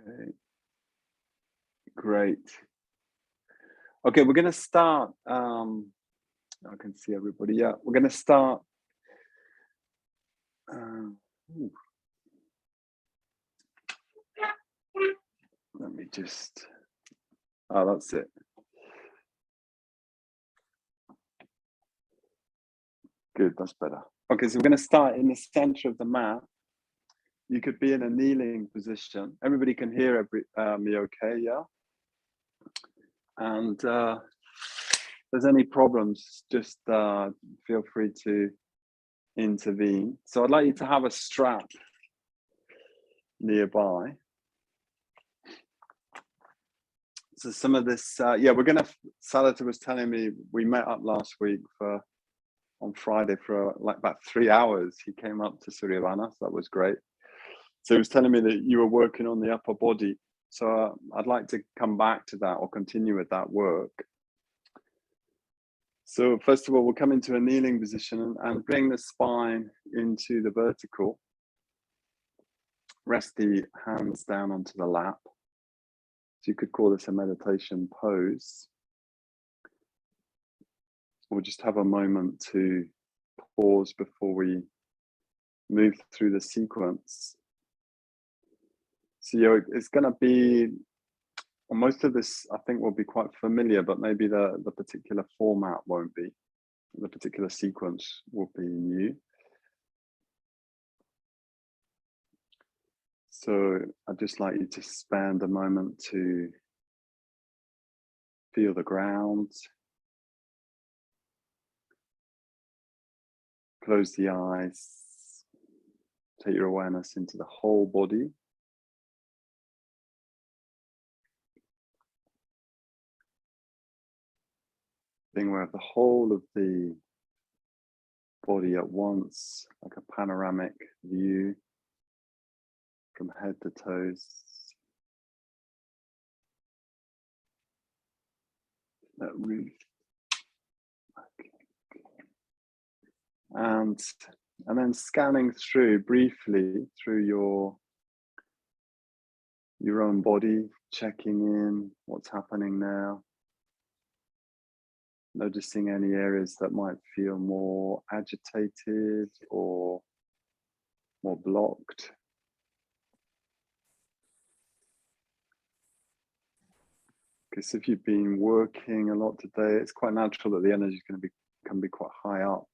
Okay, great. Okay, we're going to start. I can see everybody. Yeah, we're going to start. Let me just. Oh, that's it. Good, that's better. Okay, so we're going to start in the center of the mat. You could be in a kneeling position. Everybody can hear me okay, yeah? And if there's any problems, just feel free to intervene. So I'd like you to have a strap nearby. So some of this, we're going to, Salata was telling me, we met up last week on Friday for like about 3 hours. He came up to Suryavana, so that was great. So he was telling me that you were working on the upper body. So I'd like to come back to that or continue with that work. So first of all, we'll come into a kneeling position and bring the spine into the vertical. Rest the hands down onto the lap. So you could call this a meditation pose. We'll just have a moment to pause before we move through the sequence. So it's going to be, well, most of this I think will be quite familiar, but maybe the particular format won't be. The particular sequence will be new. So I'd just like you to spend a moment to feel the ground. Close the eyes. Take your awareness into the whole body. Being aware of the whole of the body at once, like a panoramic view from head to toes. That roof. Okay. And then scanning through briefly through your own body, checking in what's happening now. Noticing any areas that might feel more agitated or more blocked. Because if you've been working a lot today, it's quite natural that the energy can be quite high up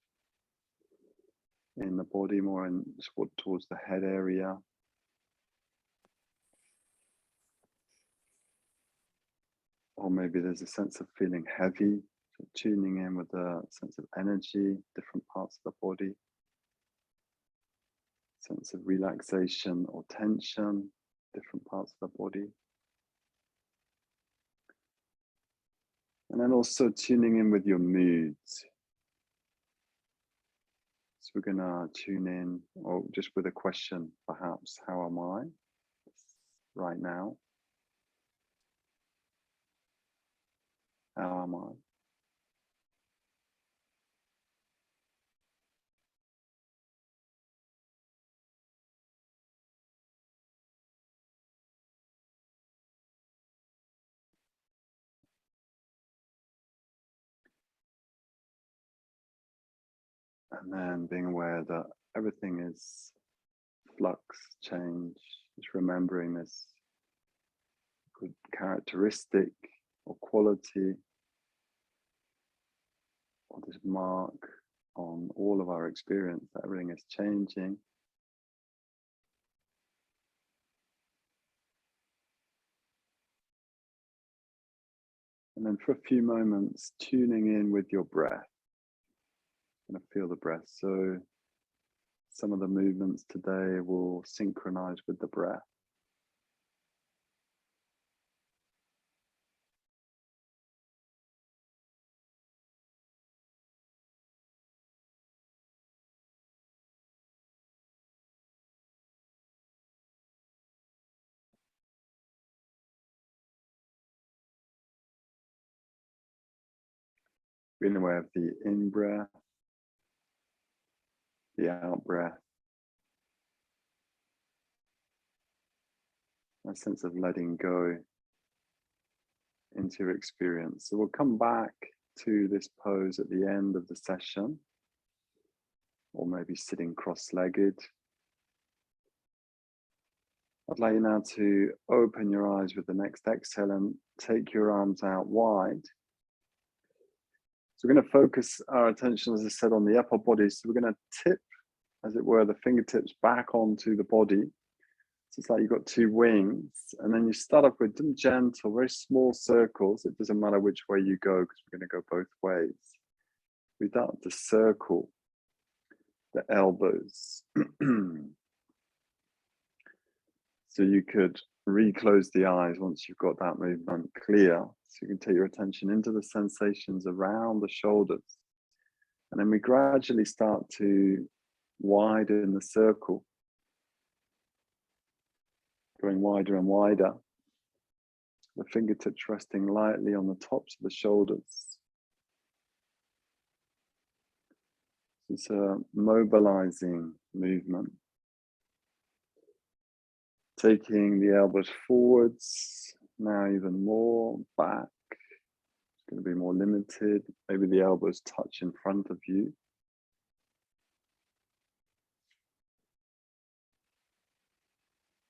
in the body, more towards the head area. Or maybe there's a sense of feeling heavy, so tuning in with a sense of energy, different parts of the body. Sense of relaxation or tension, different parts of the body. And then also tuning in with your moods. So we're going to tune in, or just with a question, perhaps, how am I right now? How am I? And then being aware that everything is flux, change, just remembering this good characteristic or quality or this mark on all of our experience, that everything is changing. And then for a few moments, tuning in with your breath. Going to feel the breath. So some of the movements today will synchronize with the breath. Being aware of the in-breath, the out-breath. a sense of letting go into your experience. So we'll come back to this pose at the end of the session, or maybe sitting cross-legged. I'd like you now to open your eyes with the next exhale and take your arms out wide. So we're going to focus our attention, as I said, on the upper body. So we're going to tip, as it were, the fingertips back onto the body. So it's like you've got two wings, and then you start off with gentle, very small circles. It doesn't matter which way you go, because we're going to go both ways. We start to circle the elbows. So you could reclose the eyes once you've got that movement clear. So you can take your attention into the sensations around the shoulders. And then we gradually start to widen the circle, going wider and wider. The fingertips resting lightly on the tops of the shoulders. It's a mobilizing movement. Taking the elbows forwards, now even more back. It's going to be more limited. Maybe the elbows touch in front of you.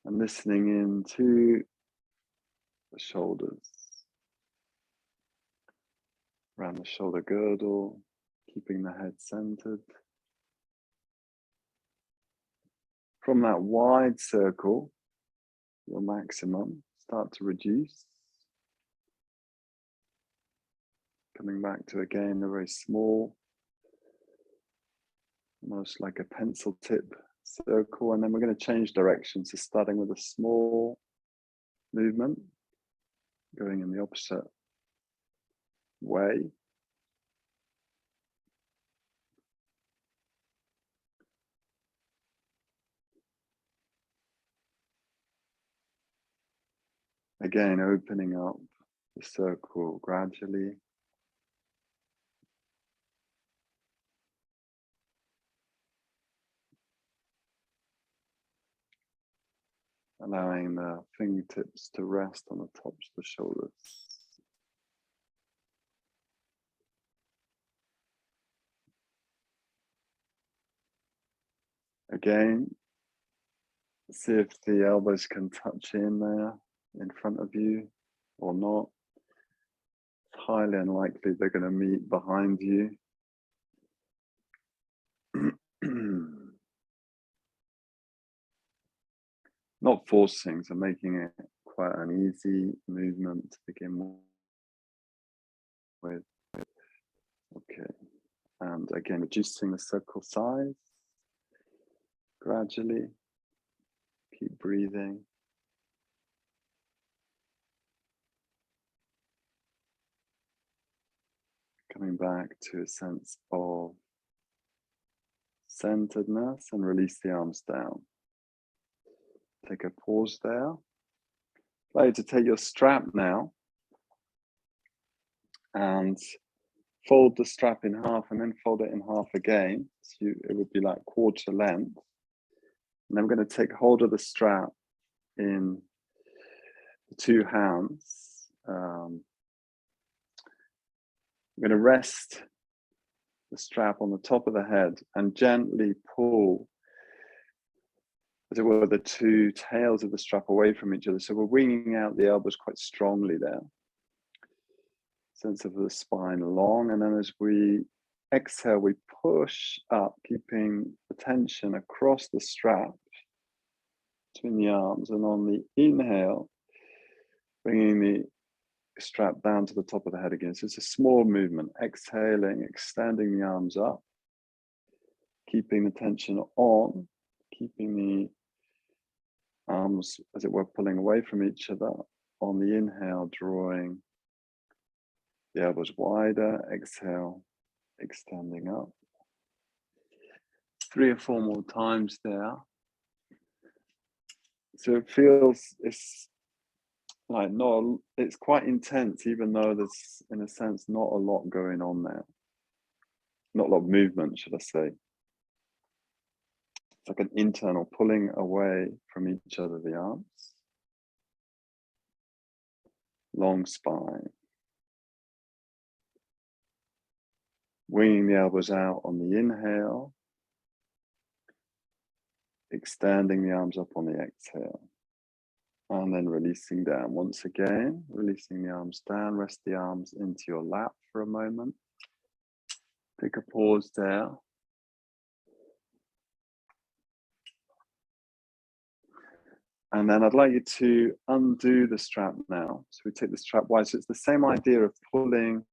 And listening into the shoulders, around the shoulder girdle, keeping the head centered. From that wide circle, your maximum, start to reduce. Coming back to, again, a very small, almost like a pencil tip circle. And then we're going to change direction. So starting with a small movement, going in the opposite way. Again, opening up the circle gradually. Allowing the fingertips to rest on the tops of the shoulders. Again, see if the elbows can touch in there in front of you or not. It's highly unlikely they're going to meet behind you. Not forcing, so making it quite an easy movement to begin with. Okay, and again, reducing the circle size gradually. Keep breathing. Coming back to a sense of centeredness and release the arms down. Take a pause there. I'd like you to take your strap now and fold the strap in half and then fold it in half again. So it would be like quarter length. And I'm going to take hold of the strap in the two hands. I'm going to rest the strap on the top of the head and gently pull, as it were, the two tails of the strap away from each other. So we're winging out the elbows quite strongly there. Sense of the spine long, and then as we exhale, we push up, keeping the tension across the strap between the arms, and on the inhale, bringing the strap down to the top of the head again. So it's a small movement, exhaling, extending the arms up, keeping the tension on, keeping the arms, as it were, pulling away from each other. On the inhale, drawing the elbows wider, exhale, extending up. 3 or 4 more times there. So it feels, it's like it's quite intense, even though there's, in a sense, not a lot going on there. Not a lot of movement, should I say. It's like an internal pulling away from each other, the arms. long spine. Winging the elbows out on the inhale, extending the arms up on the exhale, and then releasing down. Once again, releasing the arms down, rest the arms into your lap for a moment. Take a pause there. And then I'd like you to undo the strap now. So we take the strap wide. So it's the same idea of pulling.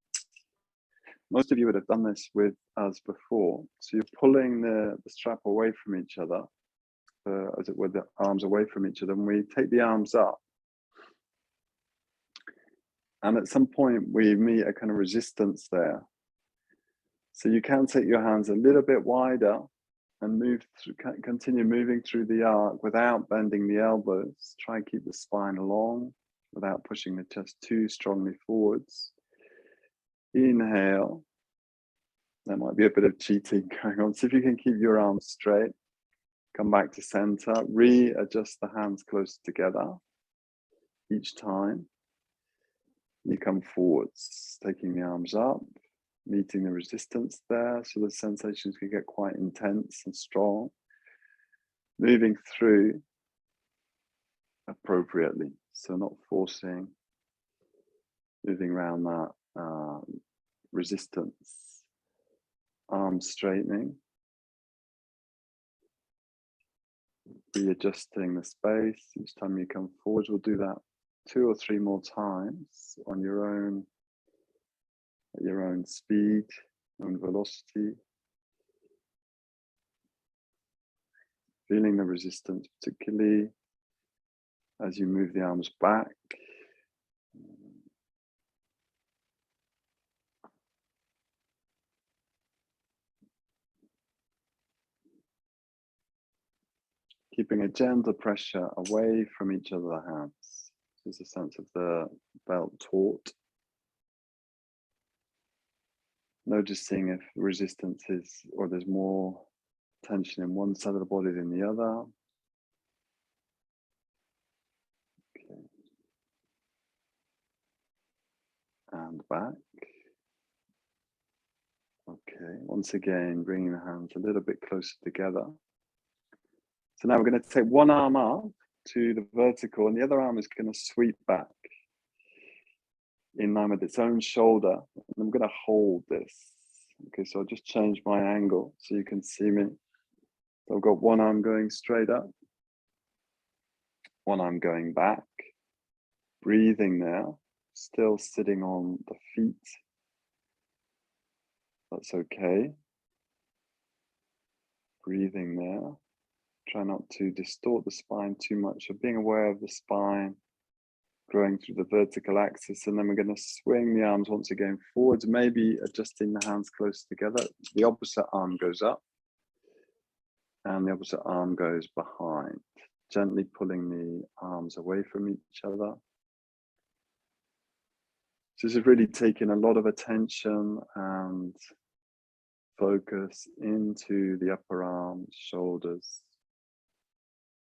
Most of you would have done this with us before. So you're pulling the strap away from each other, as it were, the arms away from each other. And we take the arms up. And at some point, we meet a kind of resistance there. So you can take your hands a little bit wider and move through, continue moving through the arc without bending the elbows. Try and keep the spine long without pushing the chest too strongly forwards. Inhale. There might be a bit of cheating going on. See if you can keep your arms straight. Come back to center. Readjust the hands close together each time. You come forwards, taking the arms up, meeting the resistance there, so the sensations can get quite intense and strong. Moving through appropriately, so not forcing, moving around that resistance. Arms straightening, readjusting the space each time you come forward. We'll do that 2 or 3 more times on your own, at your own speed, own velocity. Feeling the resistance, particularly as you move the arms back. Keeping a gentle pressure away from each of the hands. There's a sense of the belt taut. Noticing if resistance is, or there's more tension in one side of the body than the other. Okay. And back. Okay, once again, bringing the hands a little bit closer together. So now we're going to take one arm up to the vertical and the other arm is going to sweep back in line with its own shoulder. And I'm going to hold this. Okay, so I'll just change my angle so you can see me. So I've got one arm going straight up, one arm going back, breathing now, still sitting on the feet. That's okay. Breathing there. Try not to distort the spine too much, so being aware of the spine growing through the vertical axis, and then we're going to swing the arms once again forwards, maybe adjusting the hands close together. The opposite arm goes up and the opposite arm goes behind, gently pulling the arms away from each other. So this is really taking a lot of attention and focus into the upper arms, shoulders,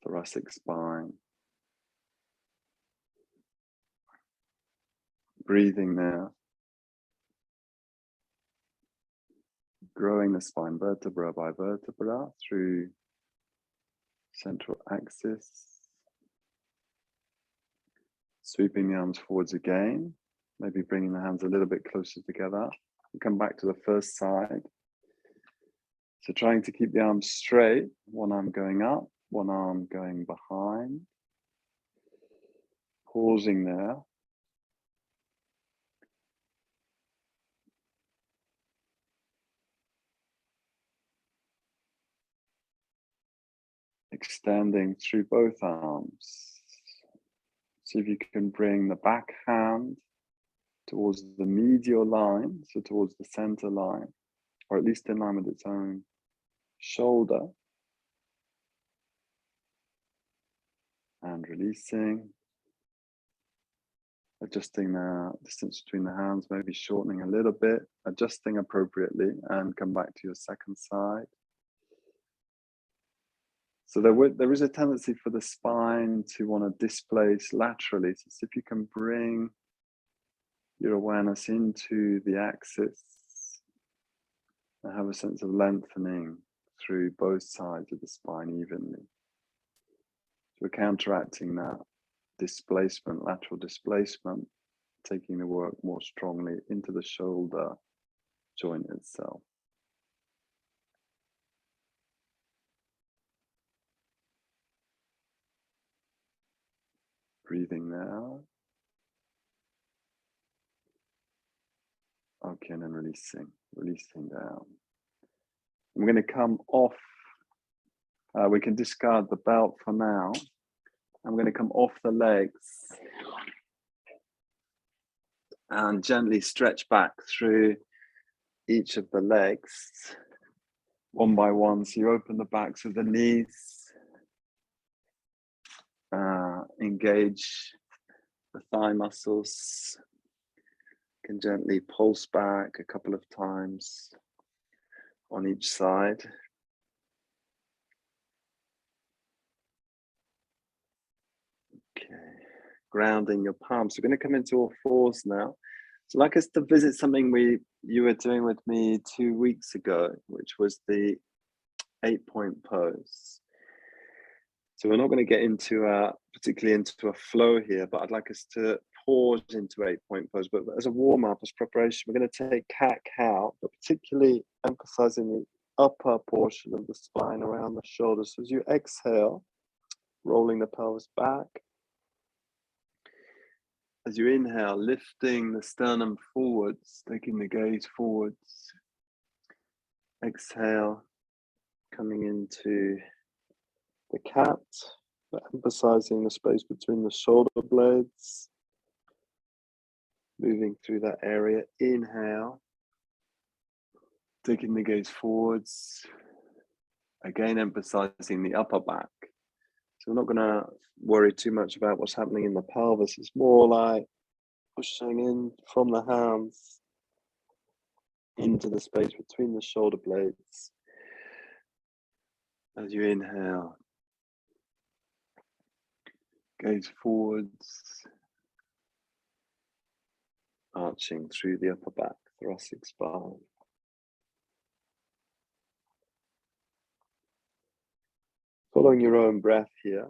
thoracic spine. Breathing there. Growing the spine vertebra by vertebra through central axis. Sweeping the arms forwards again. Maybe bringing the hands a little bit closer together. We come back to the first side. So trying to keep the arms straight, one arm going up, one arm going behind. Pausing there. Extending through both arms. See if you can bring the back hand towards the medial line, so towards the center line, or at least in line with its own shoulder. And releasing. Adjusting the distance between the hands, maybe shortening a little bit, adjusting appropriately, and come back to your second side. So there is a tendency for the spine to want to displace laterally. So if you can bring your awareness into the axis and have a sense of lengthening through both sides of the spine evenly. So we're counteracting that displacement, lateral displacement, taking the work more strongly into the shoulder joint itself. Breathing now. Okay, and then releasing down. I'm going to come off. We can discard the belt for now. I'm going to come off the legs and gently stretch back through each of the legs, one by one. So you open the backs of the knees, engage the thigh muscles, can gently pulse back a couple of times on each side. Okay, grounding your palms. We're going to come into all fours now. So I'd like us to visit something you were doing with me 2 weeks ago, which was the 8-point pose. So we're not going to get into particularly into a flow here, but I'd like us to pause into 8-point pose. But as a warm-up, as preparation, we're going to take cat-cow, but particularly emphasizing the upper portion of the spine around the shoulders. So as you exhale, rolling the pelvis back. As you inhale, lifting the sternum forwards, taking the gaze forwards. Exhale, coming into the cat, emphasizing the space between the shoulder blades. Moving through that area. Inhale, taking the gaze forwards. Again, emphasizing the upper back. So we're not going to worry too much about what's happening in the pelvis. It's more like pushing in from the hands into the space between the shoulder blades. As you inhale, gaze forwards, arching through the upper back, thoracic spine. Following your own breath here.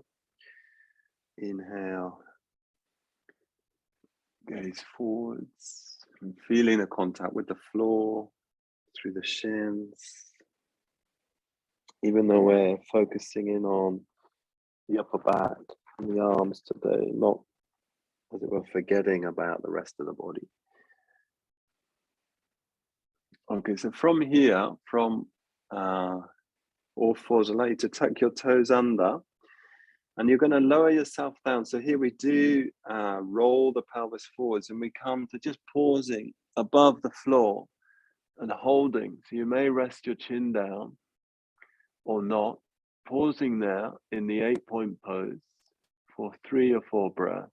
Inhale, gaze forwards, and feeling the contact with the floor through the shins. Even though we're focusing in on the upper back and the arms today, not, as it were, forgetting about the rest of the body. Okay, so from here, from all fours, I'd like you to tuck your toes under, and you're going to lower yourself down. So here we do roll the pelvis forwards, and we come to just pausing above the floor and holding. So you may rest your chin down or not, pausing there in the 8-point pose for 3 or 4 breaths.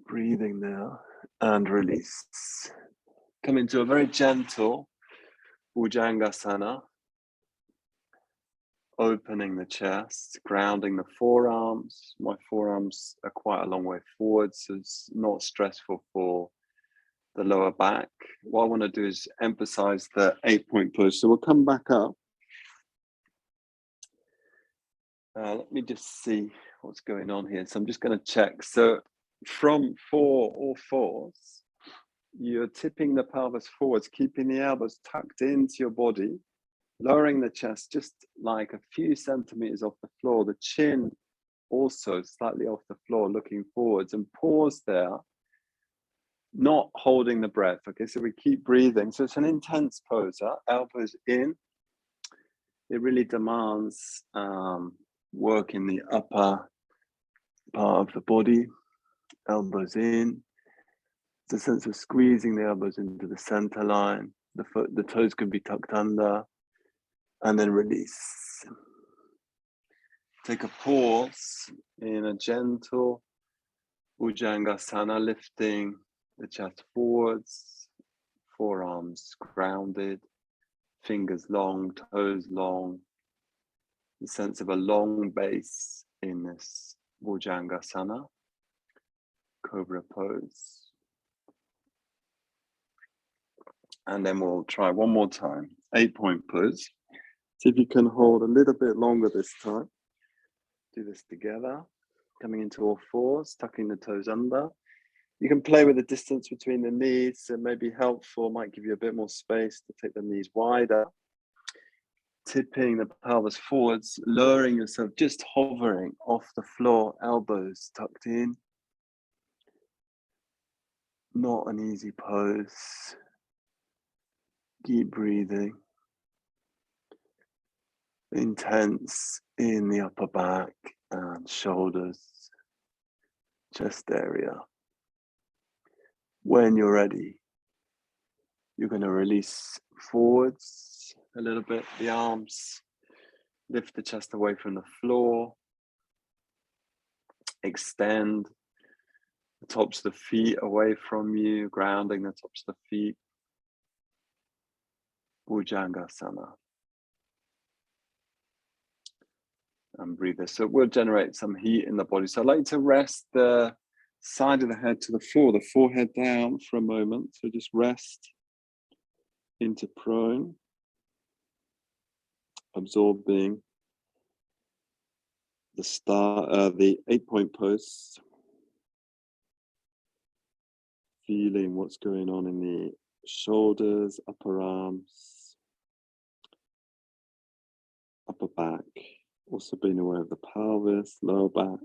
Breathing now and release. Come into a very gentle Bhujangasana, opening the chest, grounding the forearms. My forearms are quite a long way forward, so it's not stressful for the lower back. What I want to do is emphasize the 8-point pose. So we'll come back up. Let me just see what's going on here. So I'm just going to check. So from all fours, you're tipping the pelvis forwards, keeping the elbows tucked into your body, lowering the chest just like a few centimeters off the floor, the chin also slightly off the floor, looking forwards, and pause there, not holding the breath. Okay, so we keep breathing. So it's an intense pose, elbows in. It really demands work in the upper part of the body, elbows in. It's a sense of squeezing the elbows into the center line. The toes can be tucked under, and then release. Take a pause in a gentle Bhujangasana, lifting the chest forwards, forearms grounded, fingers long, toes long. The sense of a long base in this Bhujangasana. Cobra pose. And then we'll try one more time. 8-point pose. See if you can hold a little bit longer this time. Do this together. Coming into all fours, tucking the toes under. You can play with the distance between the knees. It may be helpful, might give you a bit more space to take the knees wider. Tipping the pelvis forwards, lowering yourself, just hovering off the floor, elbows tucked in. Not an easy pose. Keep breathing. Intense in the upper back and shoulders, chest area. When you're ready, you're going to release forwards a little bit, the arms, lift the chest away from the floor, extend the tops of the feet away from you, grounding the tops of the feet. Bhujangasana. And breathe this. So it will generate some heat in the body. So I'd like to rest the side of the head to the floor, the forehead down for a moment. So just rest into prone, absorbing the 8-point pose, feeling what's going on in the shoulders, upper arms, upper back, also being aware of the pelvis, lower back.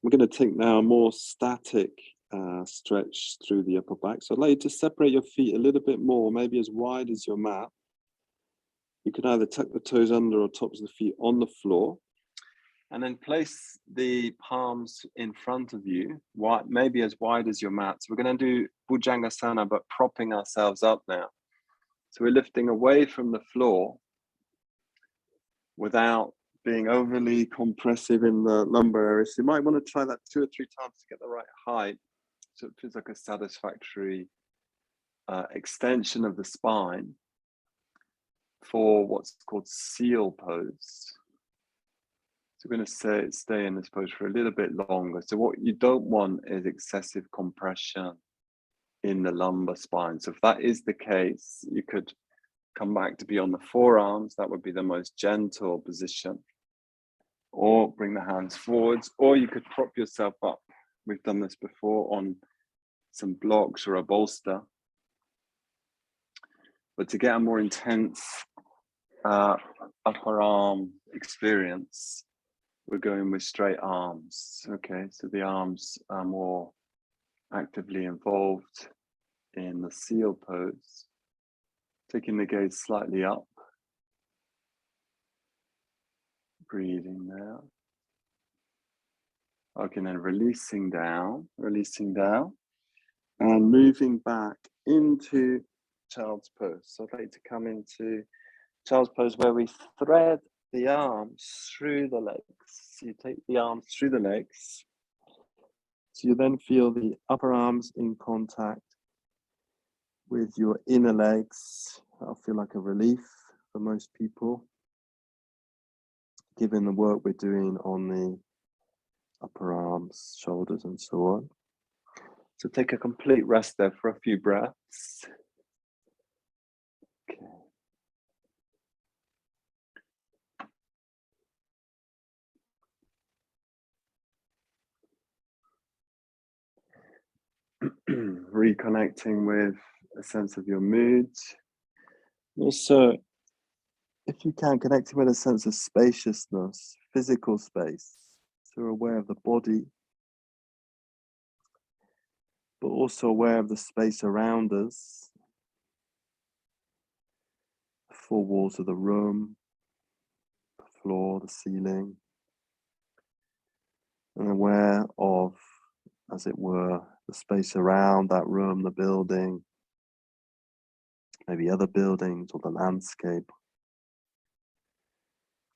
We're going to take now a more static stretch through the upper back. So I'd like you to separate your feet a little bit more, maybe as wide as your mat. You can either tuck the toes under or tops of the feet on the floor. And then place the palms in front of you, maybe as wide as your mat. So we're going to do Bhujangasana, but propping ourselves up now. So we're lifting away from the floor without being overly compressive in the lumbar area. So you might want to try that 2 or 3 times to get the right height. So it feels like a satisfactory extension of the spine for what's called seal pose. So we're going to stay in this pose for a little bit longer. So what you don't want is excessive compression in the lumbar spine. So if that is the case, you could come back to be on the forearms. That would be the most gentle position. Or bring the hands forwards, or you could prop yourself up. We've done this before on some blocks or a bolster. But to get a more intense upper arm experience, we're going with straight arms. Okay, so the arms are more actively involved in the seal pose. Taking the gaze slightly up. Breathing now. Okay, then releasing down, and moving back into child's pose. So I'd like to come into child's pose where we thread the arms through the legs. So you take the arms through the legs. So you then feel the upper arms in contact with your inner legs. That'll feel like a relief for most people, given the work we're doing on the upper arms, shoulders, and so on. So take a complete rest there for a few breaths. Okay. Reconnecting with a sense of your mood. Also, if you can, connecting with a sense of spaciousness, physical space. So we're aware of the body, but also aware of the space around us, the 4 walls of the room, the floor, the ceiling, and aware of, as it were, the space around that room, the building, maybe other buildings or the landscape.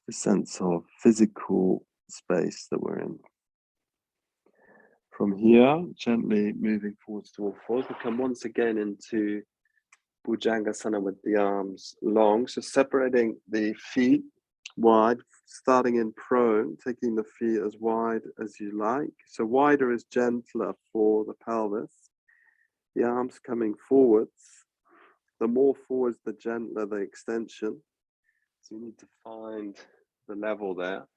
A sense of physical space that we're in. From here, gently moving forwards to all fours, we come once again into Bhujangasana with the arms long. So separating the feet wide, starting in prone, taking the feet as wide as you like. So wider is gentler for the pelvis. The arms coming forwards. The more forwards, the gentler the extension. So you need to find the level there.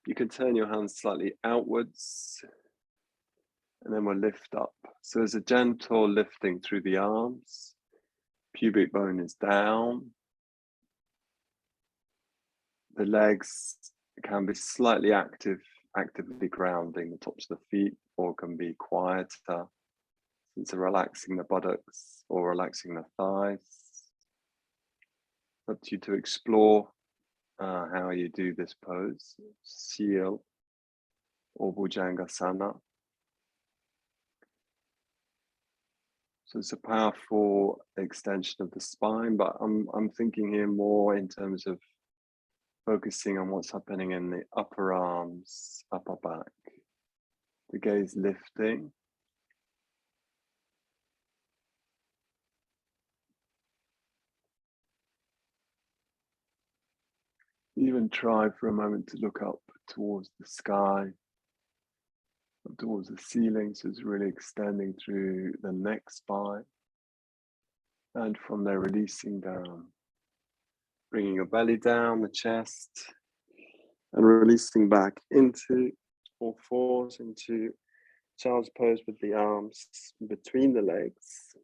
You can turn your hands slightly outwards, and then we'll lift up. So there's a gentle lifting through the arms. Pubic bone is down. The legs can be slightly actively grounding the tops of the feet, or can be quieter, since they're relaxing the buttocks or relaxing the thighs. Up to you to explore how you do this pose, seal or bhujangasana. So it's a powerful extension of the spine, but I'm thinking here more in terms of focusing on what's happening in the upper arms, upper back. The gaze lifting. Even try for a moment to look up towards the sky, up towards the ceiling, so it's really extending through the neck spine. And from there, releasing down, bringing your belly down, the chest, and releasing back into all fours, into child's pose with the arms between the legs.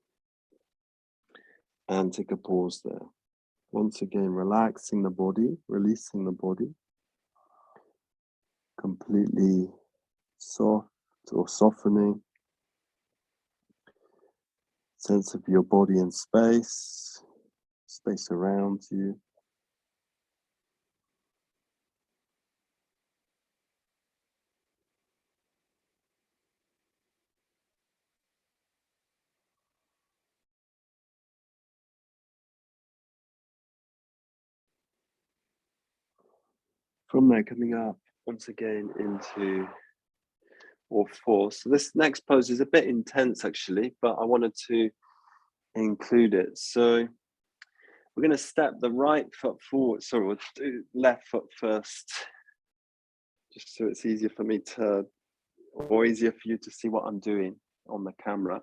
And take a pause there. Once again, relaxing the body, releasing the body. Completely soft or softening. Sense of your body in space, space around you. From there, coming up once again into all fours. So this next pose is a bit intense actually, but I wanted to include it. So we're going to step the right foot forward. Sorry, we'll do left foot first, just so it's easier for me to, or easier for you to see what I'm doing on the camera.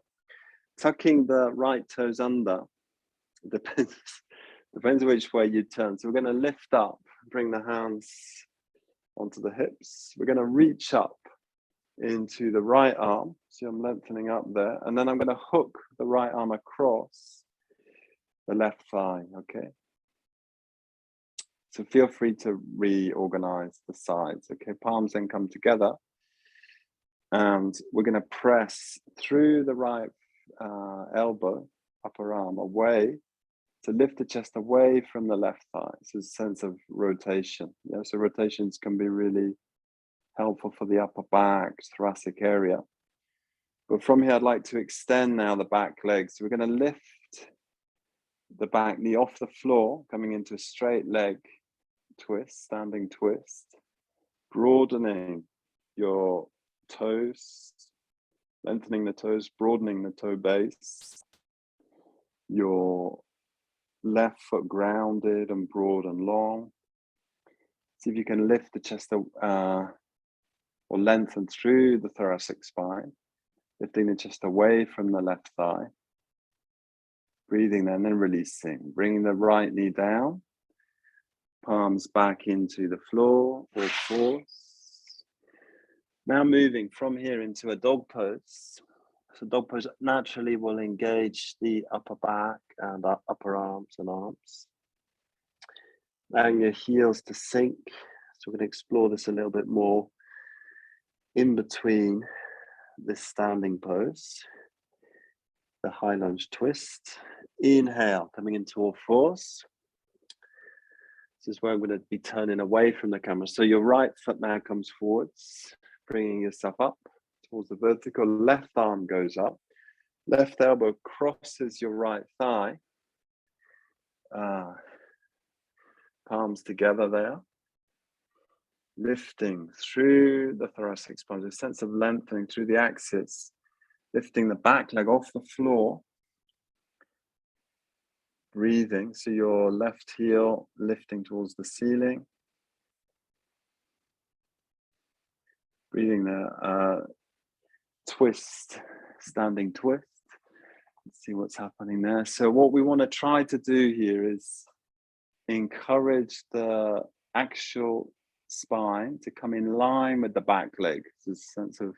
Tucking the right toes under, depends which way you turn. So we're going to lift up, bring the hands onto the hips. We're going to reach up into the right arm. See, I'm lengthening up there. And then I'm going to hook the right arm across the left thigh, okay? So feel free to reorganize the sides, okay? Palms then come together. And we're going to press through the right elbow, upper arm, away, to lift the chest away from the left thigh. So a sense of rotation. Yeah, so rotations can be really helpful for the upper back, thoracic area. But from here, I'd like to extend now the back leg. So we're going to lift the back knee off the floor, coming into a straight leg twist, standing twist, broadening your toes, lengthening the toes, broadening the toe base. Your left foot grounded and broad and long. See if you can lift the chest or lengthen through the thoracic spine, lifting the chest away from the left thigh. Breathing then and releasing, bringing the right knee down, palms back into the floor, all fours. Now moving from here into a dog pose. So dog pose naturally will engage the upper back and upper arms and arms. Allowing your heels to sink. So we're going to explore this a little bit more in between this standing pose. The high lunge twist. Inhale, coming into all fours. This is where I'm going to be turning away from the camera. So your right foot now comes forwards, bringing yourself up towards the vertical. Left arm goes up. Left elbow crosses your right thigh. Palms together there. Lifting through the thoracic spine. A sense of lengthening through the axis. Lifting the back leg off the floor. Breathing, so your left heel lifting towards the ceiling. Breathing there. Twist, standing twist. Let's see what's happening there. So what we want to try to do here is encourage the actual spine to come in line with the back leg. There's a sense of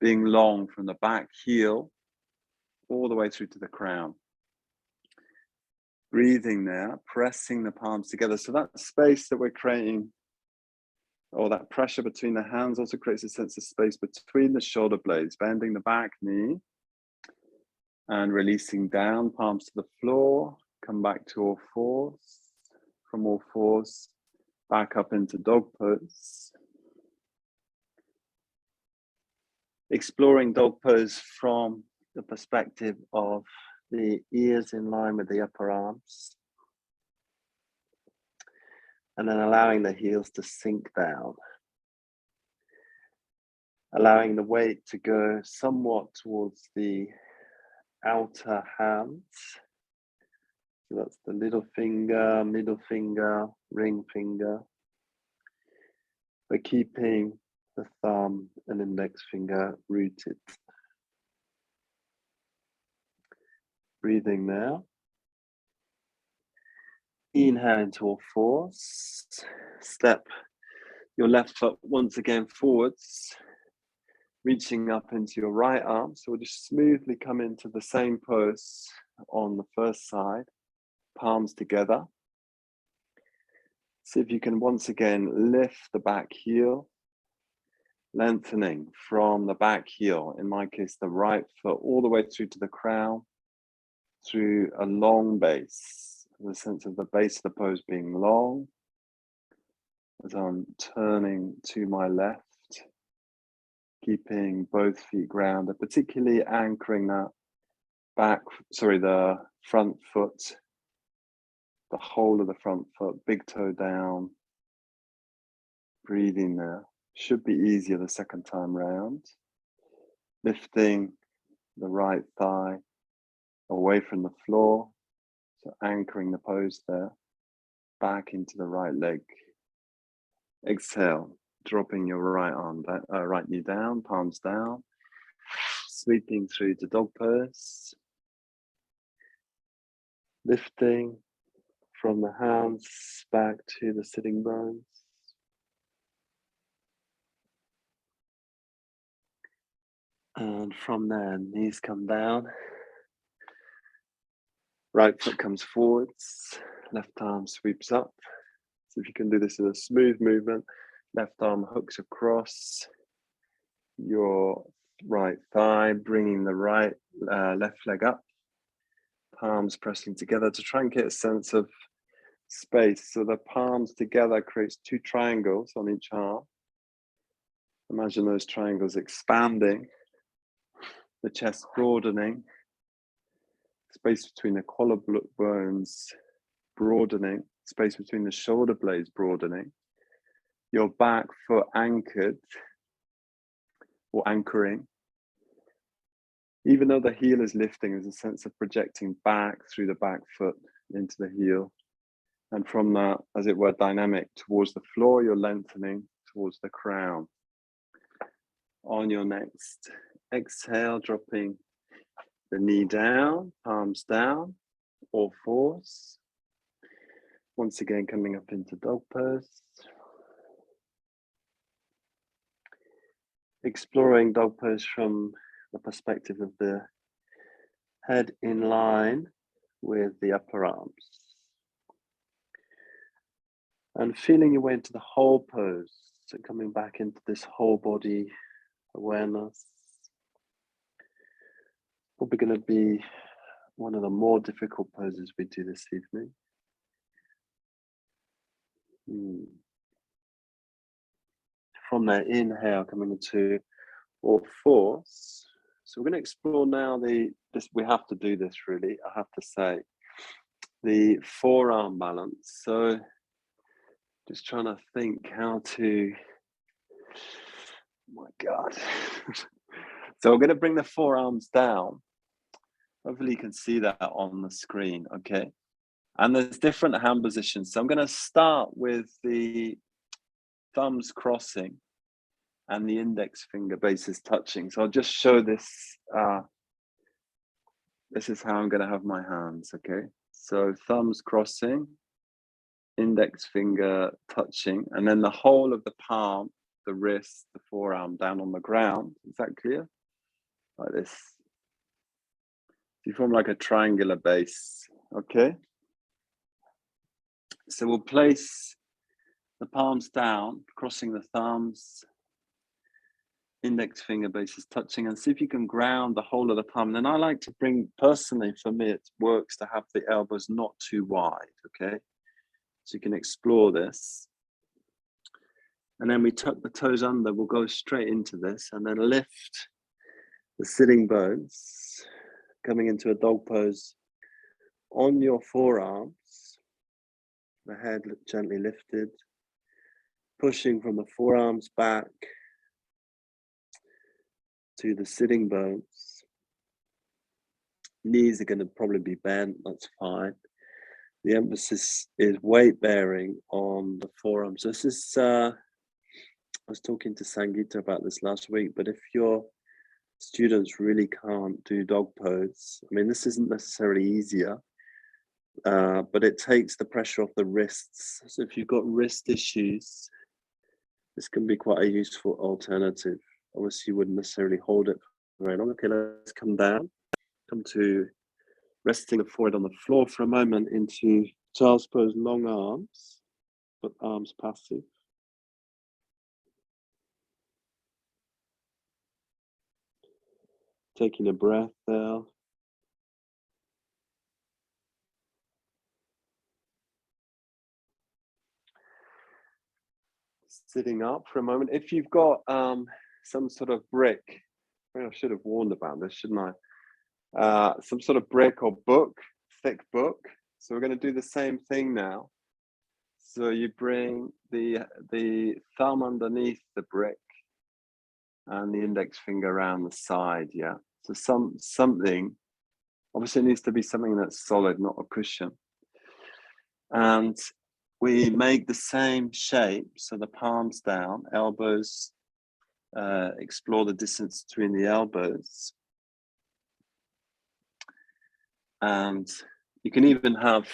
being long from the back heel all the way through to the crown. Breathing there, pressing the palms together. So that space that we're creating, or that pressure between the hands, also creates a sense of space between the shoulder blades, bending the back knee and releasing down, palms to the floor. Come back to all fours. From all fours, back up into dog pose. Exploring dog pose from the perspective of the ears in line with the upper arms. And then allowing the heels to sink down. Allowing the weight to go somewhat towards the outer hands. So that's the little finger, middle finger, ring finger. But keeping the thumb and index finger rooted. Breathing now. Inhale into all fours. Step your left foot once again forwards, reaching up into your right arm. So we'll just smoothly come into the same pose on the first side, palms together. See if you can once again lift the back heel, lengthening from the back heel, in my case, the right foot, all the way through to the crown, through a long base, the sense of the base of the pose being long, as I'm turning to my left, keeping both feet grounded, particularly anchoring that the front foot, the whole of the front foot, big toe down, breathing there. Should be easier the second time round. Lifting the right thigh away from the floor, so anchoring the pose there, back into the right leg. Exhale, dropping your right knee down, palms down, sweeping through to dog pose. Lifting from the hands back to the sitting bones. And from there, knees come down. Right foot comes forwards, left arm sweeps up. So if you can do this in a smooth movement, left arm hooks across your right thigh, bringing the left leg up, palms pressing together to try and get a sense of space. So the palms together creates two triangles on each arm. Imagine those triangles expanding, the chest broadening, space between the collarbones broadening, space between the shoulder blades broadening, your back foot anchored or anchoring. Even though the heel is lifting, there's a sense of projecting back through the back foot into the heel. And from that, as it were, dynamic towards the floor, you're lengthening towards the crown. On your next exhale, dropping the knee down, palms down, all fours. Once again, coming up into dog pose. Exploring dog pose from the perspective of the head in line with the upper arms. And feeling your way into the whole pose. So coming back into this whole body awareness. Probably going to be one of the more difficult poses we do this evening. From that inhale, coming into all fours. So we're going to explore now we have to do this really, I have to say, the forearm balance. So just trying to think how to, oh my God. So we're going to bring the forearms down. Hopefully you can see that on the screen, okay? And there's different hand positions. So I'm going to start with the thumbs crossing and the index finger bases touching. So I'll just show this. This is how I'm going to have my hands, okay? So thumbs crossing, index finger touching, and then the whole of the palm, the wrist, the forearm down on the ground. Is that clear? Like this. You form like a triangular base, okay? So we'll place the palms down, crossing the thumbs, index finger bases touching, and see if you can ground the whole of the palm. Then I like to bring, personally for me, it works to have the elbows not too wide, okay? So you can explore this. And then we tuck the toes under, we'll go straight into this, and then lift the sitting bones, coming into a dog pose on your forearms, the head gently lifted, pushing from the forearms back to the sitting bones. Knees are going to probably be bent, that's fine. The emphasis is weight bearing on the forearms. This is, I was talking to Sangeeta about this last week, but if your students really can't do dog pose, I mean, this isn't necessarily easier, but it takes the pressure off the wrists. So if you've got wrist issues, this can be quite a useful alternative. Obviously, you wouldn't necessarily hold it for very long. Okay, let's come down. Come to resting the forehead on the floor for a moment into child's pose, long arms, but arms passive. Taking a breath there. Sitting up for a moment. If you've got some sort of brick, I should have warned about this, shouldn't I? Some sort of brick or book, thick book. So we're going to do the same thing now. So you bring the thumb underneath the brick and the index finger around the side, yeah. So something, obviously it needs to be something that's solid, not a cushion. And we make the same shape, so the palms down, elbows, explore the distance between the elbows. And you can even have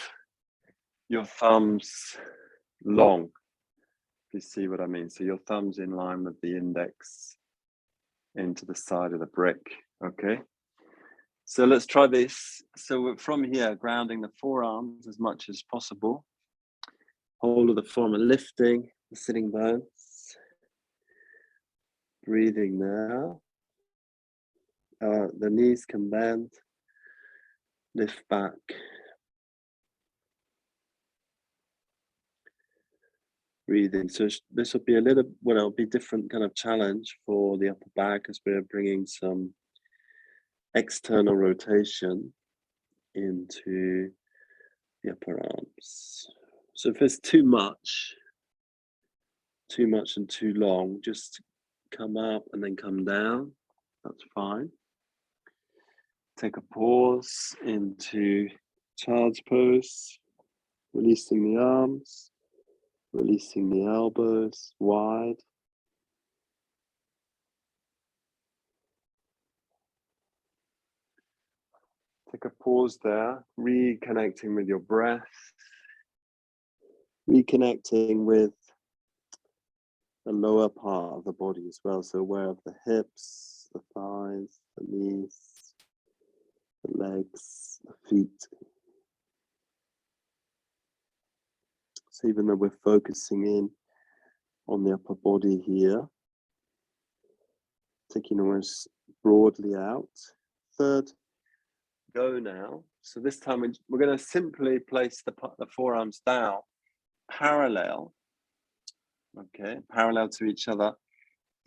your thumbs long, if you see what I mean. So your thumbs in line with the index into the side of the brick, okay? So let's try this. So from here, grounding the forearms as much as possible. Whole of the forearm and lifting the sitting bones. Breathing now. The knees can bend. Lift back. Breathing. So this will be a little, well, it'll be different kind of challenge for the upper back as we're bringing some external rotation into the upper arms. So if it's too much and too long, just come up and then come down. That's fine. Take a pause into child's pose, releasing the arms, releasing the elbows wide. Take a pause there, reconnecting with your breath, reconnecting with the lower part of the body as well. So aware of the hips, the thighs, the knees, the legs, the feet. So even though we're focusing in on the upper body here, taking almost broadly out. Third go now. So this time we're going to simply place the forearms down parallel, okay, parallel to each other,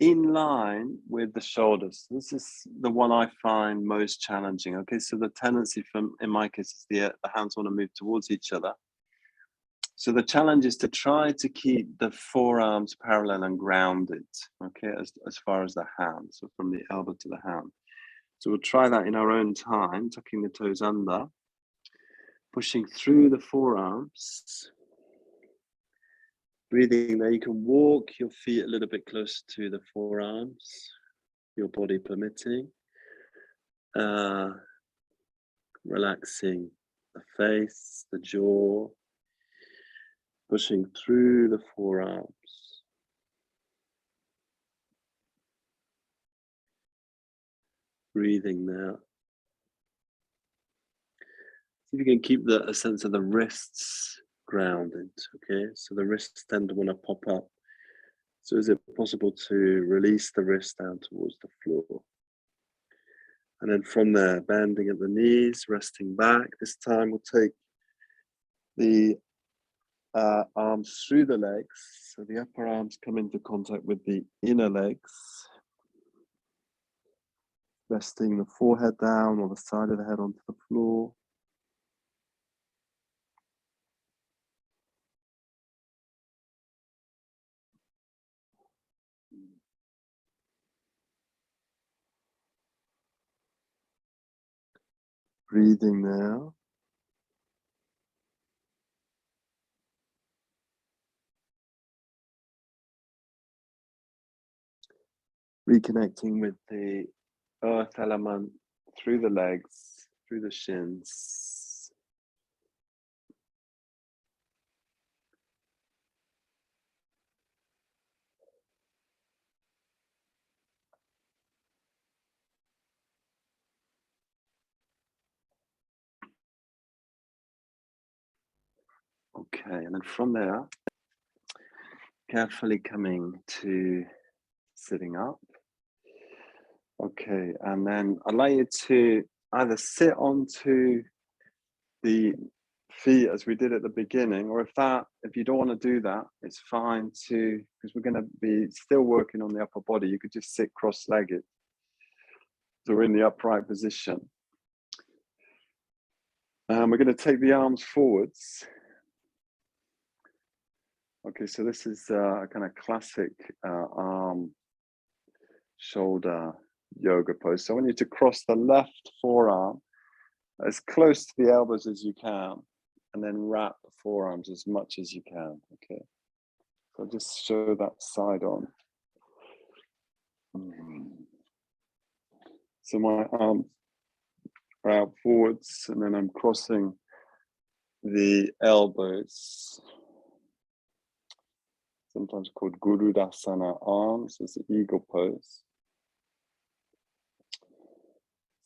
in line with the shoulders. This is the one I find most challenging. Okay, so the tendency in my case is the hands want to move towards each other. So the challenge is to try to keep the forearms parallel and grounded, okay, as far as the hand, so from the elbow to the hand. So we'll try that in our own time, tucking the toes under, pushing through the forearms, Breathing there, you can walk your feet a little bit closer to the forearms, your body permitting. Relaxing the face, the jaw, pushing through the forearms. Breathing now. See if you can keep a sense of the wrists grounded, okay? So the wrists tend to want to pop up. So is it possible to release the wrist down towards the floor? And then from there, bending at the knees, resting back. This time we'll take the arms through the legs. So the upper arms come into contact with the inner legs. Resting the forehead down or the side of the head onto the floor. Breathing now. Reconnecting with the earth element through the legs, through the shins. Okay, and then from there, carefully coming to sitting up. Okay, and then I'd like you to either sit onto the feet as we did at the beginning, or if you don't want to do that, it's fine too, because we're going to be still working on the upper body. You could just sit cross-legged. So we're in the upright position. We're going to take the arms forwards. Okay, so this is a kind of classic arm shoulder yoga pose. So I want you to cross the left forearm as close to the elbows as you can, and then wrap the forearms as much as you can. Okay, so I'll just show that side on. So my arms are out forwards, and then I'm crossing the elbows, sometimes called Gurudasana arms, as the eagle pose.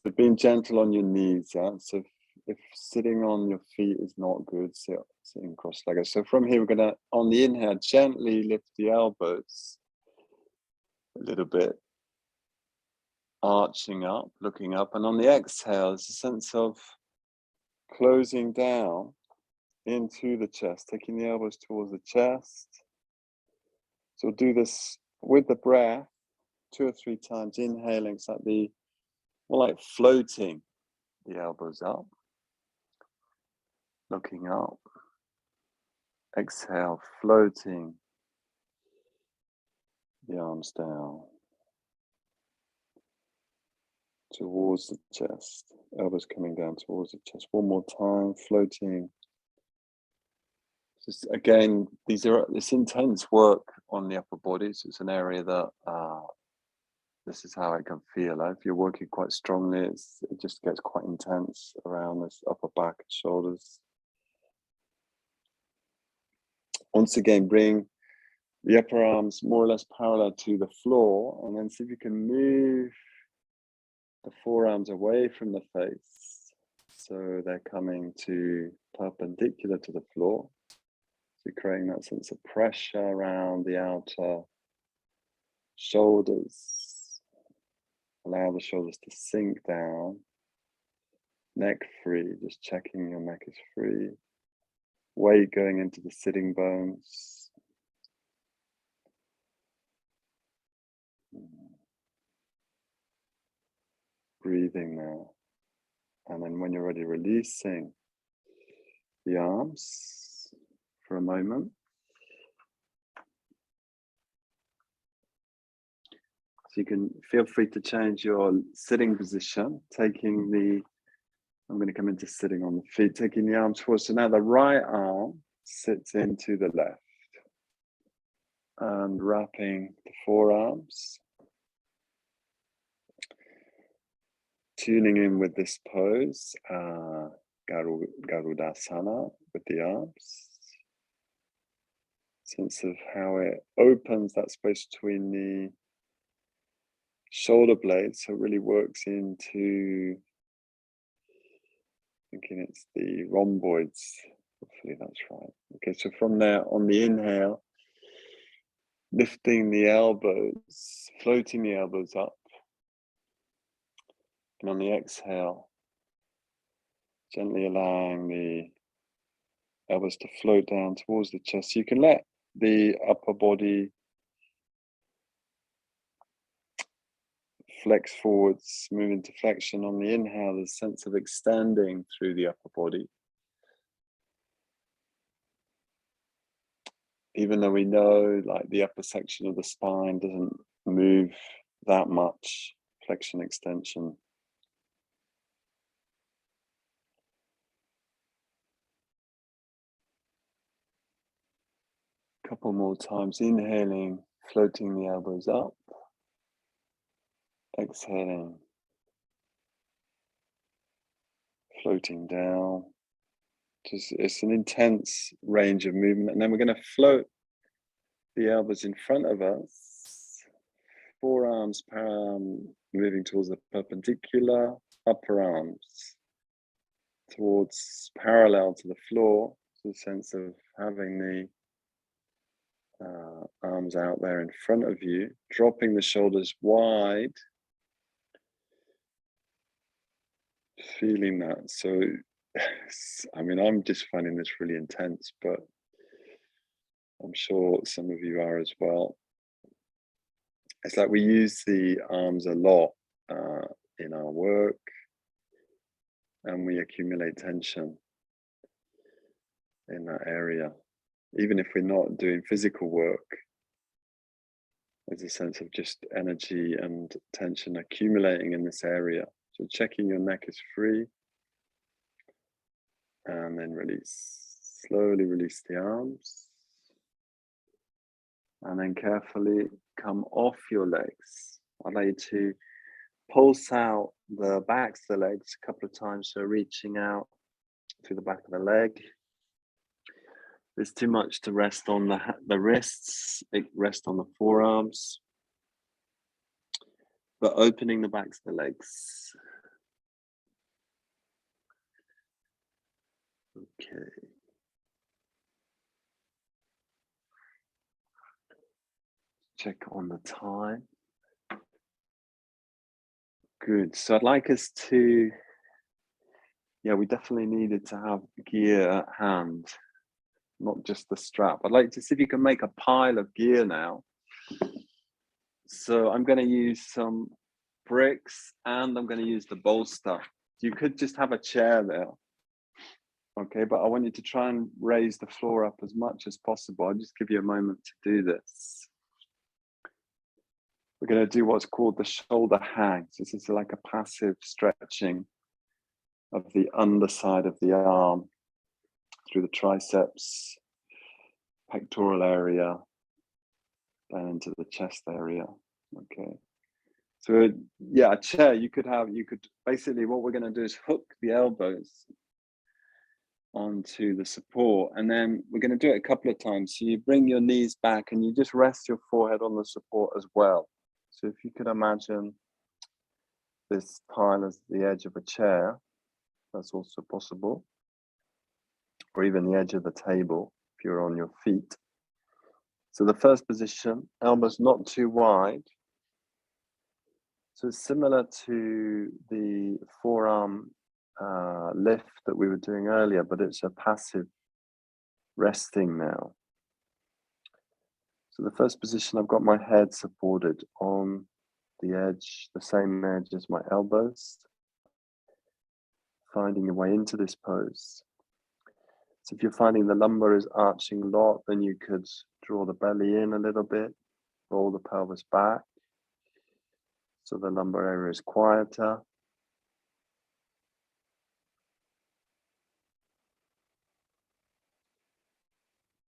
So being gentle on your knees, so if sitting on your feet is not good, sitting cross-legged. So from here, we're gonna, on the inhale, gently lift the elbows a little bit, arching up, looking up. And on the exhale, there's a sense of closing down into the chest, taking the elbows towards the chest. So do this with the breath 2 or 3 times, inhaling, it's like more like floating the elbows up, looking up. Exhale, floating the arms down towards the chest, elbows coming down towards the chest. One more time, floating. Just again, this intense work on the upper body. So it's an area that this is how it can feel. If you're working quite strongly, it just gets quite intense around this upper back and shoulders. Once again, bring the upper arms more or less parallel to the floor, and then see if you can move the forearms away from the face, so they're coming to perpendicular to the floor. So creating that sense of pressure around the outer shoulders. Allow the shoulders to sink down. Neck free, just checking your neck is free. Weight going into the sitting bones. Breathing now. And then when you're ready, releasing the arms for a moment. So you can feel free to change your sitting position, I'm going to come into sitting on the feet, taking the arms forward. So now the right arm sits into the left. And wrapping the forearms. Tuning in with this pose, Garudasana, with the arms. Sense of how it opens that space between the shoulder blades, so it really works into, thinking it's the rhomboids. Hopefully that's right. Okay, so from there, on the inhale, lifting the elbows, floating the elbows up. And on the exhale, gently allowing the elbows to float down towards the chest. You can let the upper body flex forwards, move into flexion. On the inhale, there's a sense of extending through the upper body. Even though we know, like, the upper section of the spine doesn't move that much, flexion, extension. Couple more times, inhaling, floating the elbows up, exhaling, floating down. Just, it's an intense range of movement. And then we're going to float the elbows in front of us, forearms moving towards the perpendicular, upper arms towards parallel to the floor. So the sense of having the arms out there in front of you, dropping the shoulders wide, feeling that. So, I mean, I'm just finding this really intense, but I'm sure some of you are as well. It's like we use the arms a lot in our work, and we accumulate tension in that area. Even if we're not doing physical work, there's a sense of just energy and tension accumulating in this area. So checking your neck is free, and then release. Slowly release the arms, and then carefully come off your legs. I'd like you to pulse out the backs of the legs a couple of times, so reaching out through the back of the leg. There's too much to rest on the wrists, rest on the forearms, but opening the backs of the legs. Okay. Check on the time. Good. So I'd like us to, we definitely needed to have gear at hand, not just the strap. I'd like to see if you can make a pile of gear now. So I'm going to use some bricks, and I'm going to use the bolster. You could just have a chair there. Okay, but I want you to try and raise the floor up as much as possible. I'll just give you a moment to do this. We're going to do what's called the shoulder hang. So this is like a passive stretching of the underside of the arm through the triceps, pectoral area, down into the chest area. Okay. So a chair, you could basically, what we're going to do is hook the elbows onto the support, and then we're going to do it a couple of times. So you bring your knees back and you just rest your forehead on the support as well. So if you could imagine this pile as the edge of a chair, that's also possible, or even the edge of the table if you're on your feet. So the first position, elbows not too wide. So it's similar to the forearm lift that we were doing earlier, but it's a passive resting now. So the first position, I've got my head supported on the edge, the same edge as my elbows, finding your way into this pose. So if you're finding the lumbar is arching a lot, then you could draw the belly in a little bit, roll the pelvis back, so the lumbar area is quieter.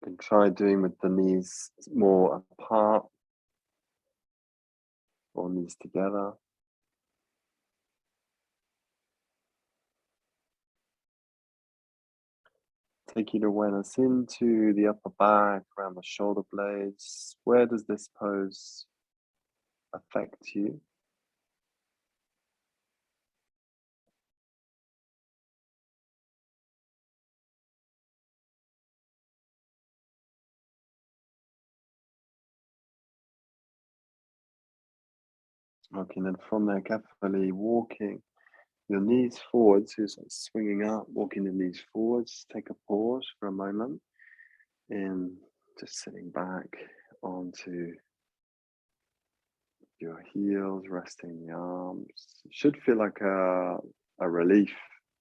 You can try doing with the knees more a apart or knees together. Taking awareness into the upper back, around the shoulder blades. Where does this pose affect you? Okay, and then from there, carefully walking your knees forwards, so swinging up, walking the knees forwards. Take a pause for a moment in just sitting back onto your heels, resting the arms. It should feel like a relief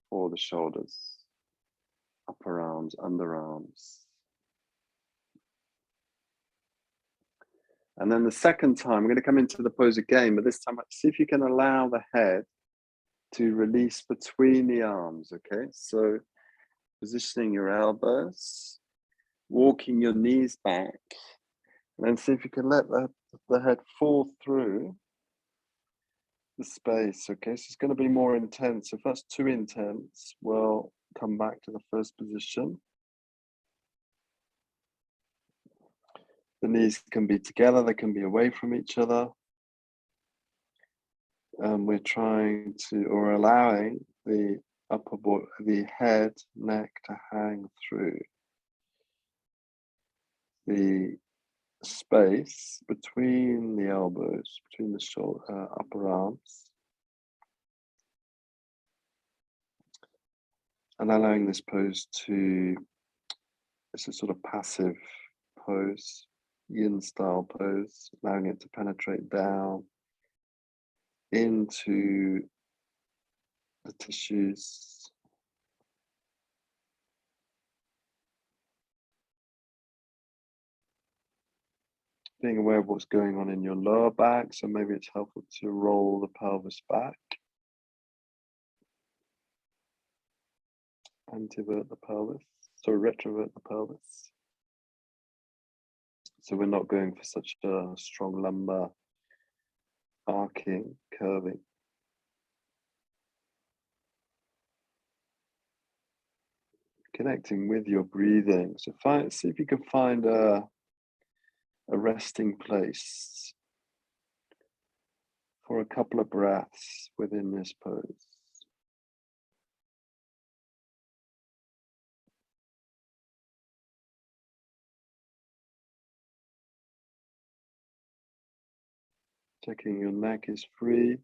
for the shoulders, upper arms, underarms. And then the second time, we're going to come into the pose again, but this time, see if you can allow the head to release between the arms, okay? So positioning your elbows, walking your knees back, and then see if you can let the head fall through the space, okay? So it's going to be more intense. If that's too intense, we'll come back to the first position. The knees can be together, they can be away from each other. And we're trying to, or allowing the upper body, the head, neck to hang through the space between the elbows, between the shoulder, upper arms. And allowing this pose to, it's a sort of passive pose, yin style pose, allowing it to penetrate down into the tissues. Being aware of what's going on in your lower back, so maybe it's helpful to roll the pelvis back, antivert the pelvis, so retrovert the pelvis. So we're not going for such a strong lumbar arcing, curving. Connecting with your breathing. So see if you can find a resting place for a couple of breaths within this pose. Checking your neck is free.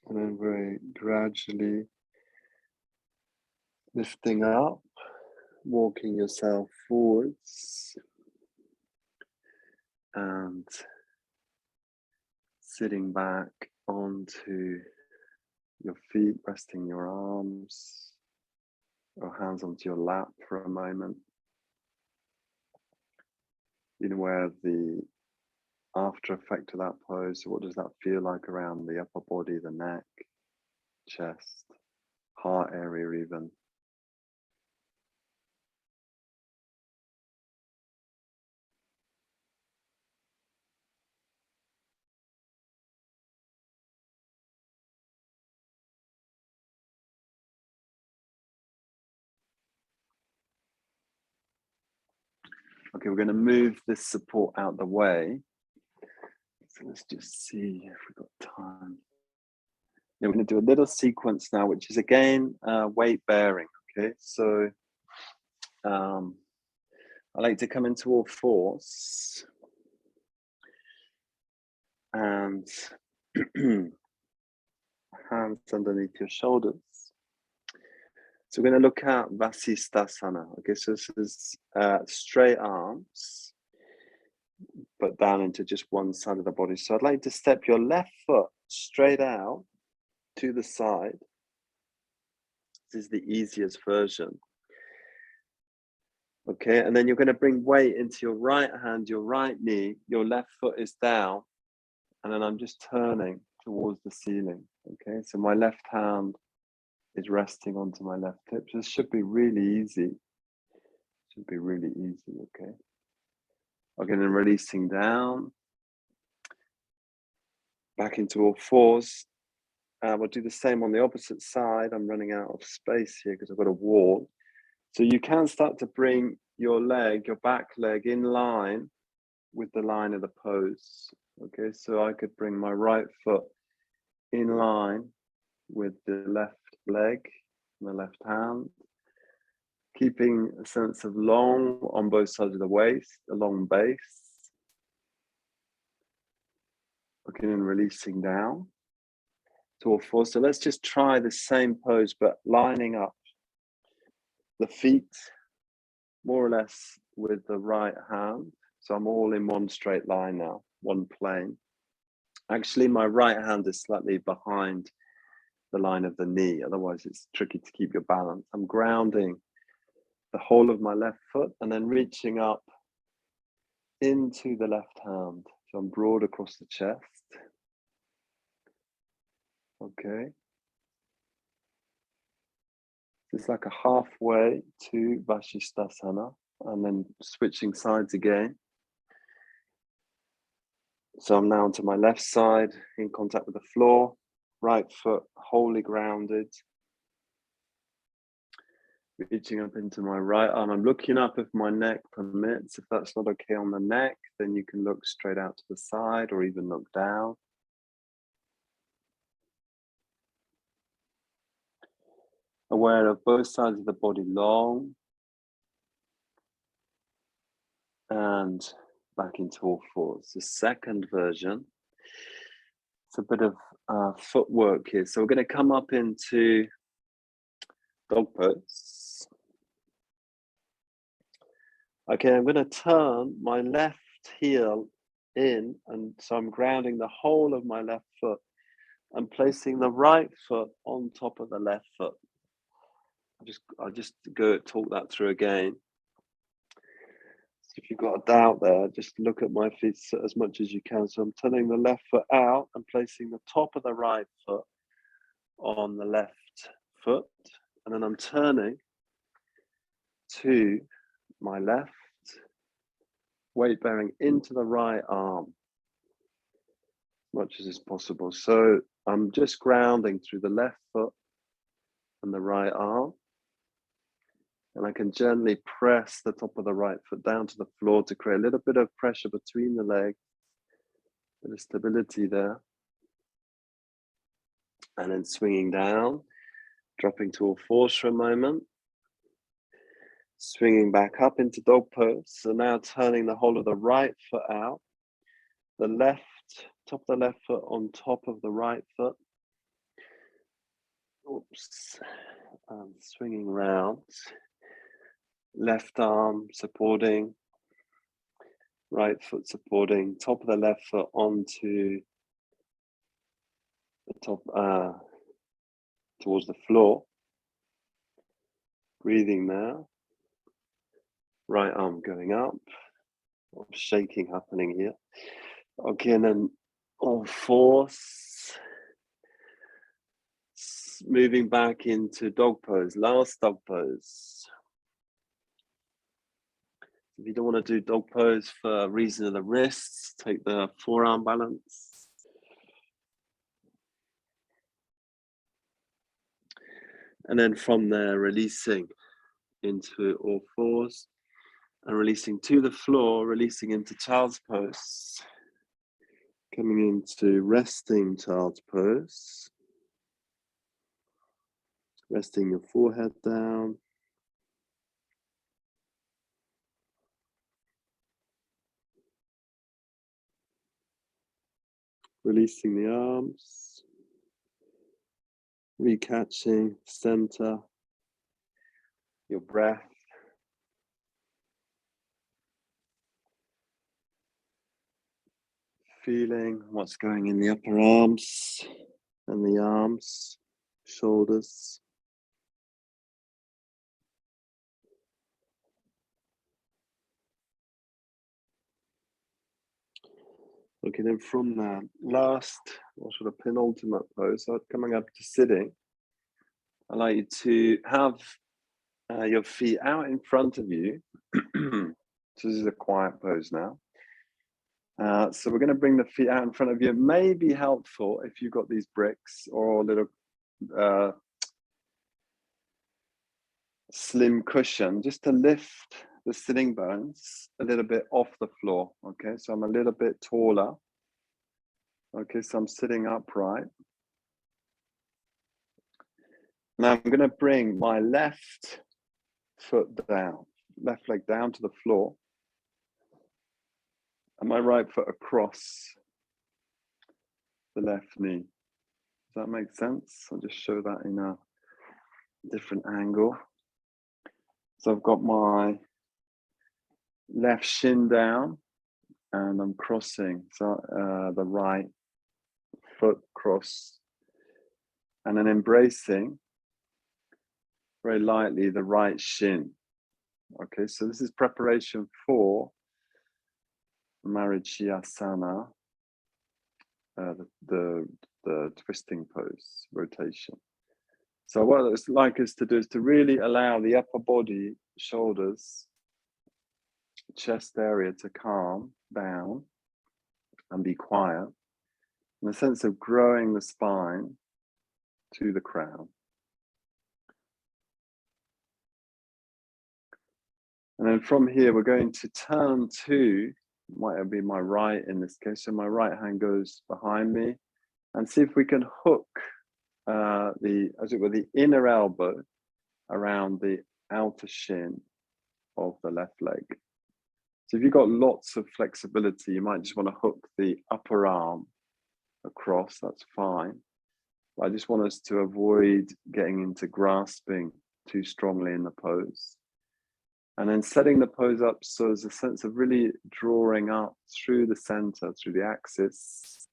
And then very gradually lifting up, walking yourself forwards and sitting back onto your feet, resting your arms, or hands onto your lap for a moment. Being aware of the after effect of that pose. So what does that feel like around the upper body, the neck, chest, heart area even? Okay, we're going to move this support out the way. So let's just see if we've got time. Yeah, we're going to do a little sequence now, which is again weight bearing. Okay, so I like to come into all fours and hands underneath your shoulders. So we're going to look at Vasisthasana. Okay, so this is straight arms, but down into just one side of the body. So I'd like to step your left foot straight out to the side. This is the easiest version. Okay, and then you're going to bring weight into your right hand, your right knee, your left foot is down, and then I'm just turning towards the ceiling. Okay, so my left hand is resting onto my left hip. This should be really easy. Should be really easy. Okay. Again, and releasing down, back into all fours. We'll do the same on the opposite side. I'm running out of space here because I've got a wall. So you can start to bring your leg, your back leg, in line with the line of the pose. Okay, so I could bring my right foot in line with the left leg, my left hand, keeping a sense of long on both sides of the waist, a long base. Okay, and releasing down to all fours. So let's just try the same pose, but lining up the feet more or less with the right hand. So I'm all in one straight line now, one plane. Actually, my right hand is slightly behind the line of the knee. Otherwise, it's tricky to keep your balance. I'm grounding the whole of my left foot and then reaching up into the left hand. So I'm broad across the chest. Okay. It's like a halfway to Vashisthasana and then switching sides again. So I'm now onto my left side in contact with the floor, right foot wholly grounded. Reaching up into my right arm. I'm looking up if my neck permits. If that's not okay on the neck, then you can look straight out to the side or even look down. Aware of both sides of the body long and back into all fours. The second version, it's a bit of footwork here. So we're going to come up into dog pose. Okay, I'm going to turn my left heel in, and so I'm grounding the whole of my left foot and placing the right foot on top of the left foot. I'll just talk that through again. So if you've got a doubt there, just look at my feet as much as you can. So I'm turning the left foot out and placing the top of the right foot on the left foot. And then I'm turning to my left, weight bearing into the right arm as much as is possible. So I'm just grounding through the left foot and the right arm. And I can gently press the top of the right foot down to the floor to create a little bit of pressure between the legs, a bit of stability there. And then swinging down, dropping to all fours for a moment. Swinging back up into dog pose. So now turning the whole of the right foot out. The left, top of the left foot on top of the right foot. Oops. And swinging round. Left arm supporting, right foot supporting, top of the left foot onto the top, towards the floor. Breathing now. Right arm going up. Shaking happening here. Okay, and then all fours. Moving back into dog pose, last dog pose. If you don't want to do dog pose for reason of the wrists, take the forearm balance. And then from there, releasing into all fours and releasing to the floor, releasing into child's pose. Coming into resting child's pose. Resting your forehead down. Releasing the arms, recatching center, your breath. Feeling what's going in the upper arms and the arms, shoulders. Okay, then from the last or sort of penultimate pose, so coming up to sitting, I'd like you to have your feet out in front of you. So this is a quiet pose now. So we're going to bring the feet out in front of you. It may be helpful if you've got these bricks or a little slim cushion, just to lift the sitting bones a little bit off the floor. Okay, so I'm a little bit taller. Okay, so I'm sitting upright. Now I'm going to bring my left foot down, left leg down to the floor, and my right foot across the left knee. Does that make sense? I'll just show that in a different angle. So I've got my left shin down and I'm crossing, so the right foot cross, and then embracing very lightly the right shin. Okay, so this is preparation for Marichyasana, the twisting pose, rotation. So what it's like us to do is to really allow the upper body, shoulders, chest area to calm down and be quiet, in the sense of growing the spine to the crown. And then from here, we're going to turn to, might be my right in this case, so my right hand goes behind me, and see if we can hook as it were, the inner elbow around the outer shin of the left leg. So if you've got lots of flexibility, you might just want to hook the upper arm across, that's fine. But I just want us to avoid getting into grasping too strongly in the pose. And then setting the pose up so there's a sense of really drawing up through the center, through the axis,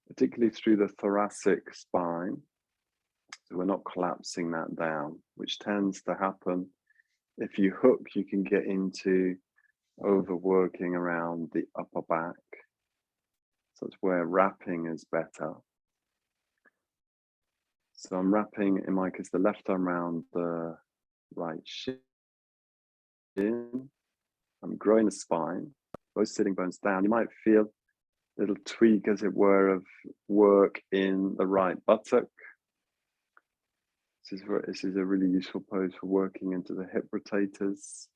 particularly through the thoracic spine. So we're not collapsing that down, which tends to happen. If you hook, you can get into overworking around the upper back. So that's where wrapping is better. So I'm wrapping, in my case, the left arm around the right shin. I'm growing the spine, both sitting bones down. You might feel a little tweak, as it were, of work in the right buttock. This is a really useful pose for working into the hip rotators.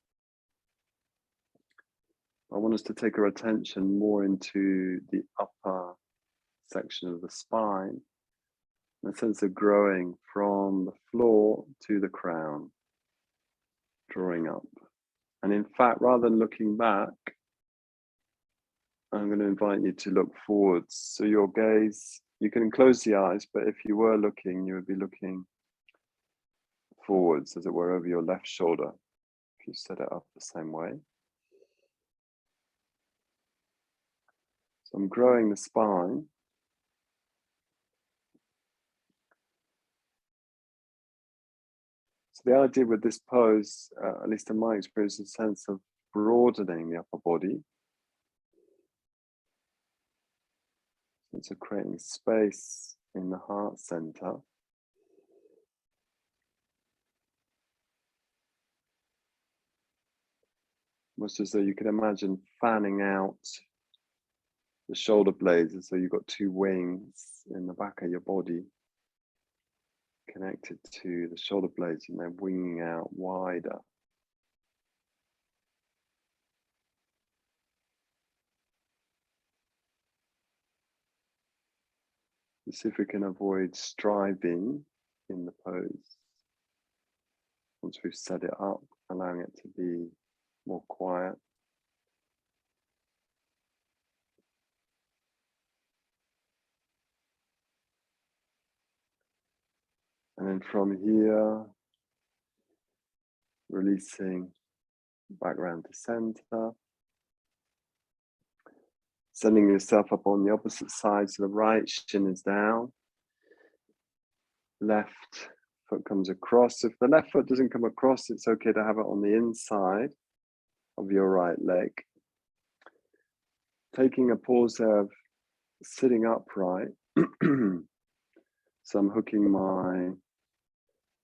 I want us to take our attention more into the upper section of the spine, in a sense of growing from the floor to the crown, drawing up. And in fact, rather than looking back, I'm going to invite you to look forwards. So your gaze, you can close the eyes, but if you were looking, you would be looking forwards, as it were, over your left shoulder, if you set it up the same way. So I'm growing the spine. So the idea with this pose, at least in my experience, is a sense of broadening the upper body. Sense of creating space in the heart center. Almost as though you can imagine fanning out the shoulder blades, as though you've got two wings in the back of your body connected to the shoulder blades, and they're winging out wider. Let's see if we can avoid striving in the pose. Once we've set it up, allowing it to be more quiet. And then from here, releasing back around to center. Sending yourself up on the opposite side, so the right shin is down. Left foot comes across. If the left foot doesn't come across, it's okay to have it on the inside of your right leg. Taking a pause there of sitting upright. So I'm hooking my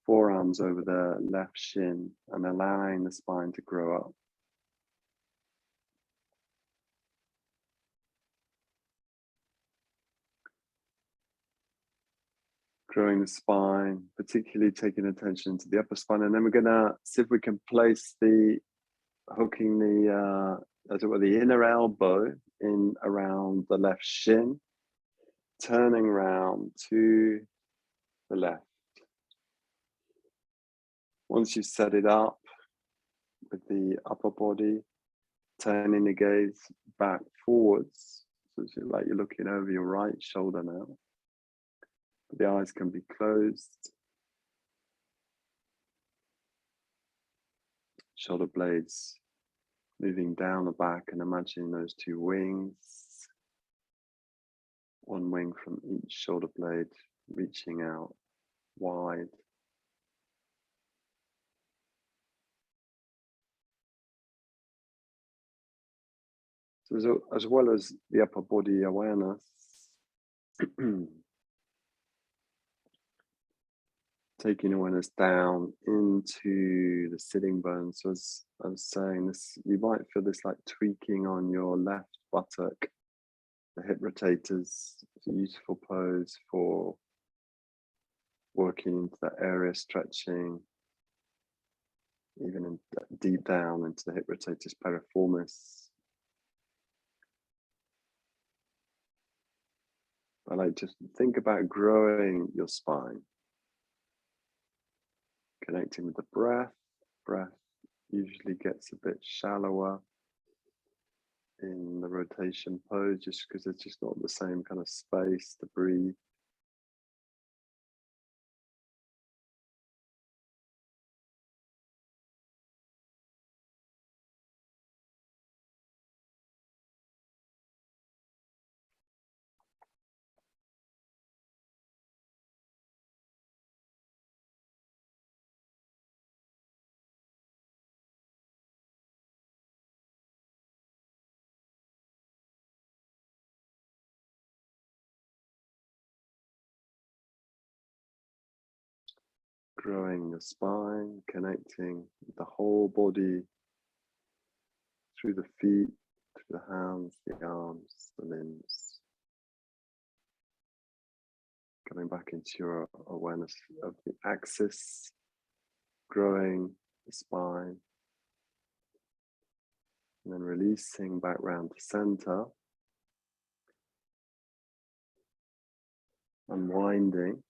forearms over the left shin and allowing the spine to grow up. Growing the spine, particularly taking attention to the upper spine. And then we're gonna see if we can place hooking the, as it were, the inner elbow in around the left shin, turning round to the left. Once you set it up with the upper body, turning the gaze back forwards, so it's like you're looking over your right shoulder now. The eyes can be closed. Shoulder blades moving down the back, and imagining those two wings. One wing from each shoulder blade reaching out wide. So as well as the upper body awareness, taking awareness down into the sitting bones. So as I was saying, this, you might feel this like tweaking on your left buttock, the hip rotators. It's a useful pose for working into that area, stretching, even in, deep down into the hip rotators piriformis. I like to think about growing your spine, connecting with the breath. Breath usually gets a bit shallower in the rotation pose, just because it's just not the same kind of space to breathe. Growing the spine, connecting the whole body through the feet, through the hands, the arms, the limbs. Coming back into your awareness of the axis, growing the spine, and then releasing back round to center, unwinding.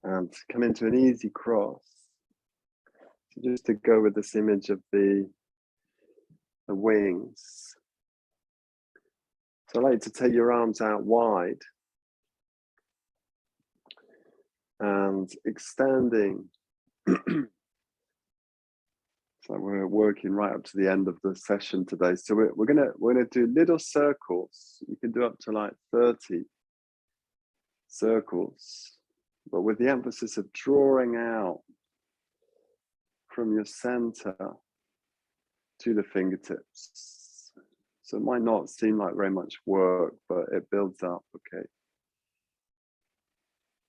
And come into an easy cross. So just to go with this image of the wings. So I like to take your arms out wide and extending. So we're working right up to the end of the session today. So we're gonna do little circles. You can do up to like 30 circles, but with the emphasis of drawing out from your center to the fingertips. So it might not seem like very much work, but it builds up, okay?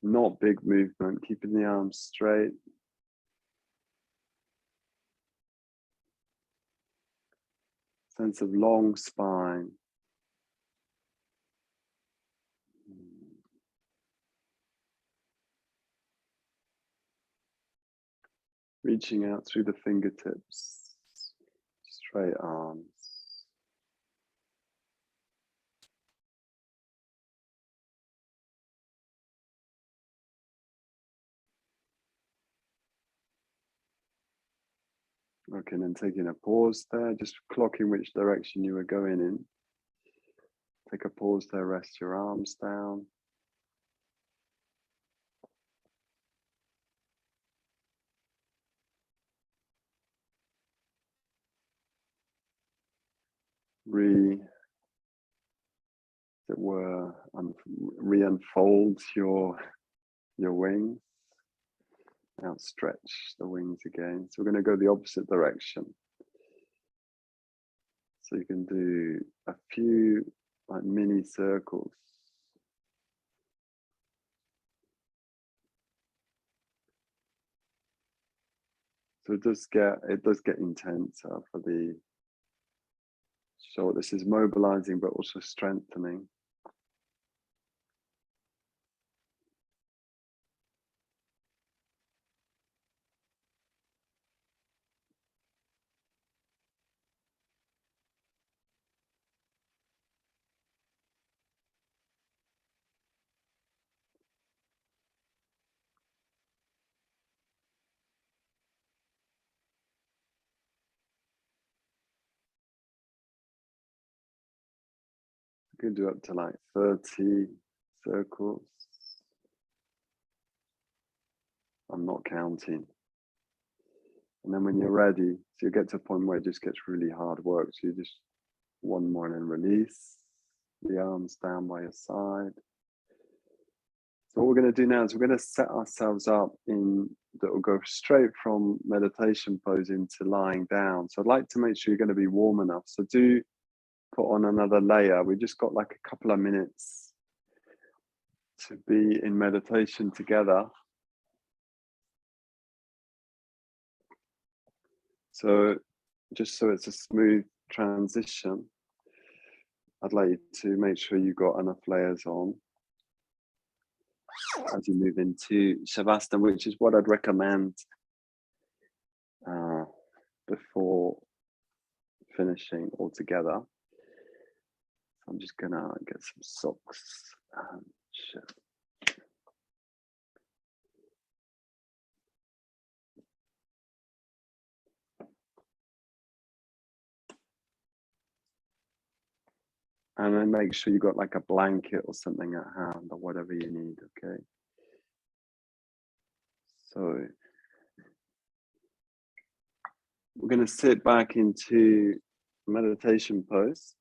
Not big movement, keeping the arms straight. Sense of long spine. Reaching out through the fingertips, straight arms. Okay, and then taking a pause there, just clocking which direction you were going in. Take a pause there, rest your arms down. As it were, re-unfold your wings. Outstretch the wings again. So we're going to go the opposite direction. So you can do a few like mini circles. So it does get intense for the short. This is mobilizing but also strengthening. You can do up to like 30 circles. I'm not counting. And then when you're ready, so you get to a point where it just gets really hard work. So you just one more and then release the arms down by your side. So what we're going to do now is we're going to set ourselves up in that will go straight from meditation pose into lying down. So I'd like to make sure you're going to be warm enough. So do put on another layer. We just got like a couple of minutes to be in meditation together. So just so it's a smooth transition, I'd like you to make sure you've got enough layers on as you move into Shavasana, which is what I'd recommend before finishing altogether. I'm just gonna get some socks and shit. And then make sure you got like a blanket or something at hand or whatever you need, okay? So we're going to sit back into meditation pose.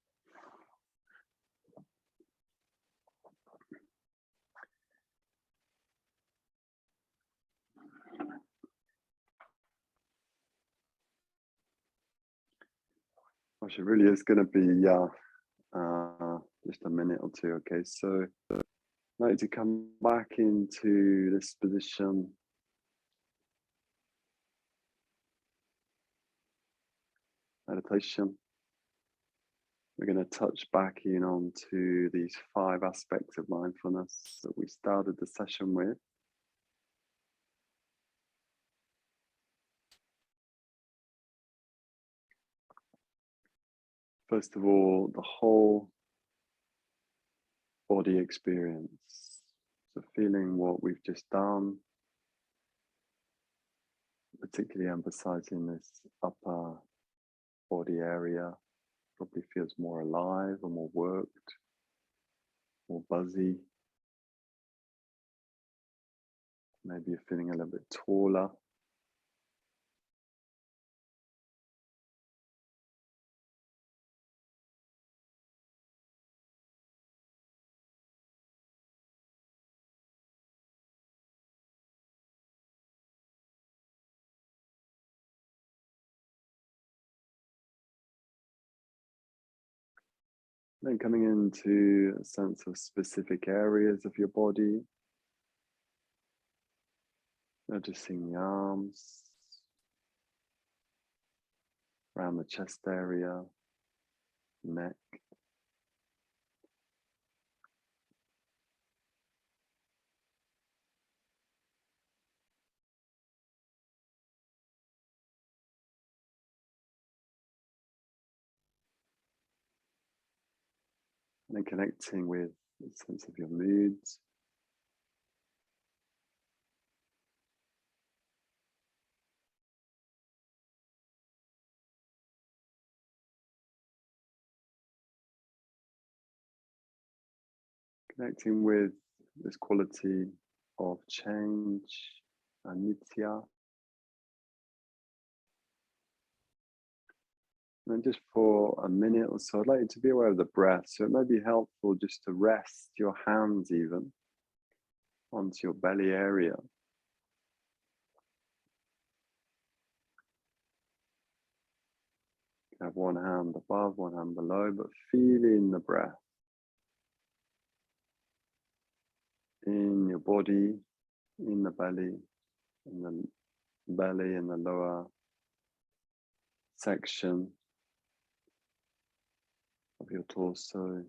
Gosh, it really is going to be just a minute or two, okay? So I'd like to come back into this position. Meditation. We're going to touch back in onto these 5 aspects of mindfulness that we started the session with. First of all, the whole body experience. So feeling what we've just done, particularly emphasizing this upper body area. Probably feels more alive or more worked, more buzzy. Maybe you're feeling a little bit taller. Then coming into a sense of specific areas of your body. Noticing the arms, around the chest area, neck. And then connecting with the sense of your moods. Connecting with this quality of change and nitya. And then just for a minute or so, I'd like you to be aware of the breath. So it may be helpful just to rest your hands even onto your belly area. Have one hand above, one hand below, but feeling the breath in your body, in the belly, in the belly, in the lower section of your torso.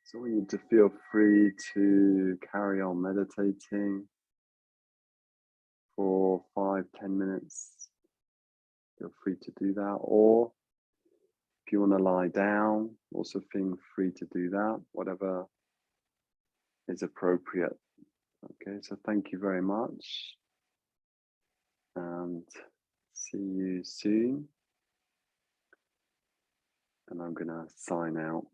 So we need to feel free to carry on meditating for 5-10 minutes. Feel free to do that. Or if you want to lie down, also feel free to do that, whatever is appropriate. Okay, so thank you very much. And see you soon. And I'm going to sign out.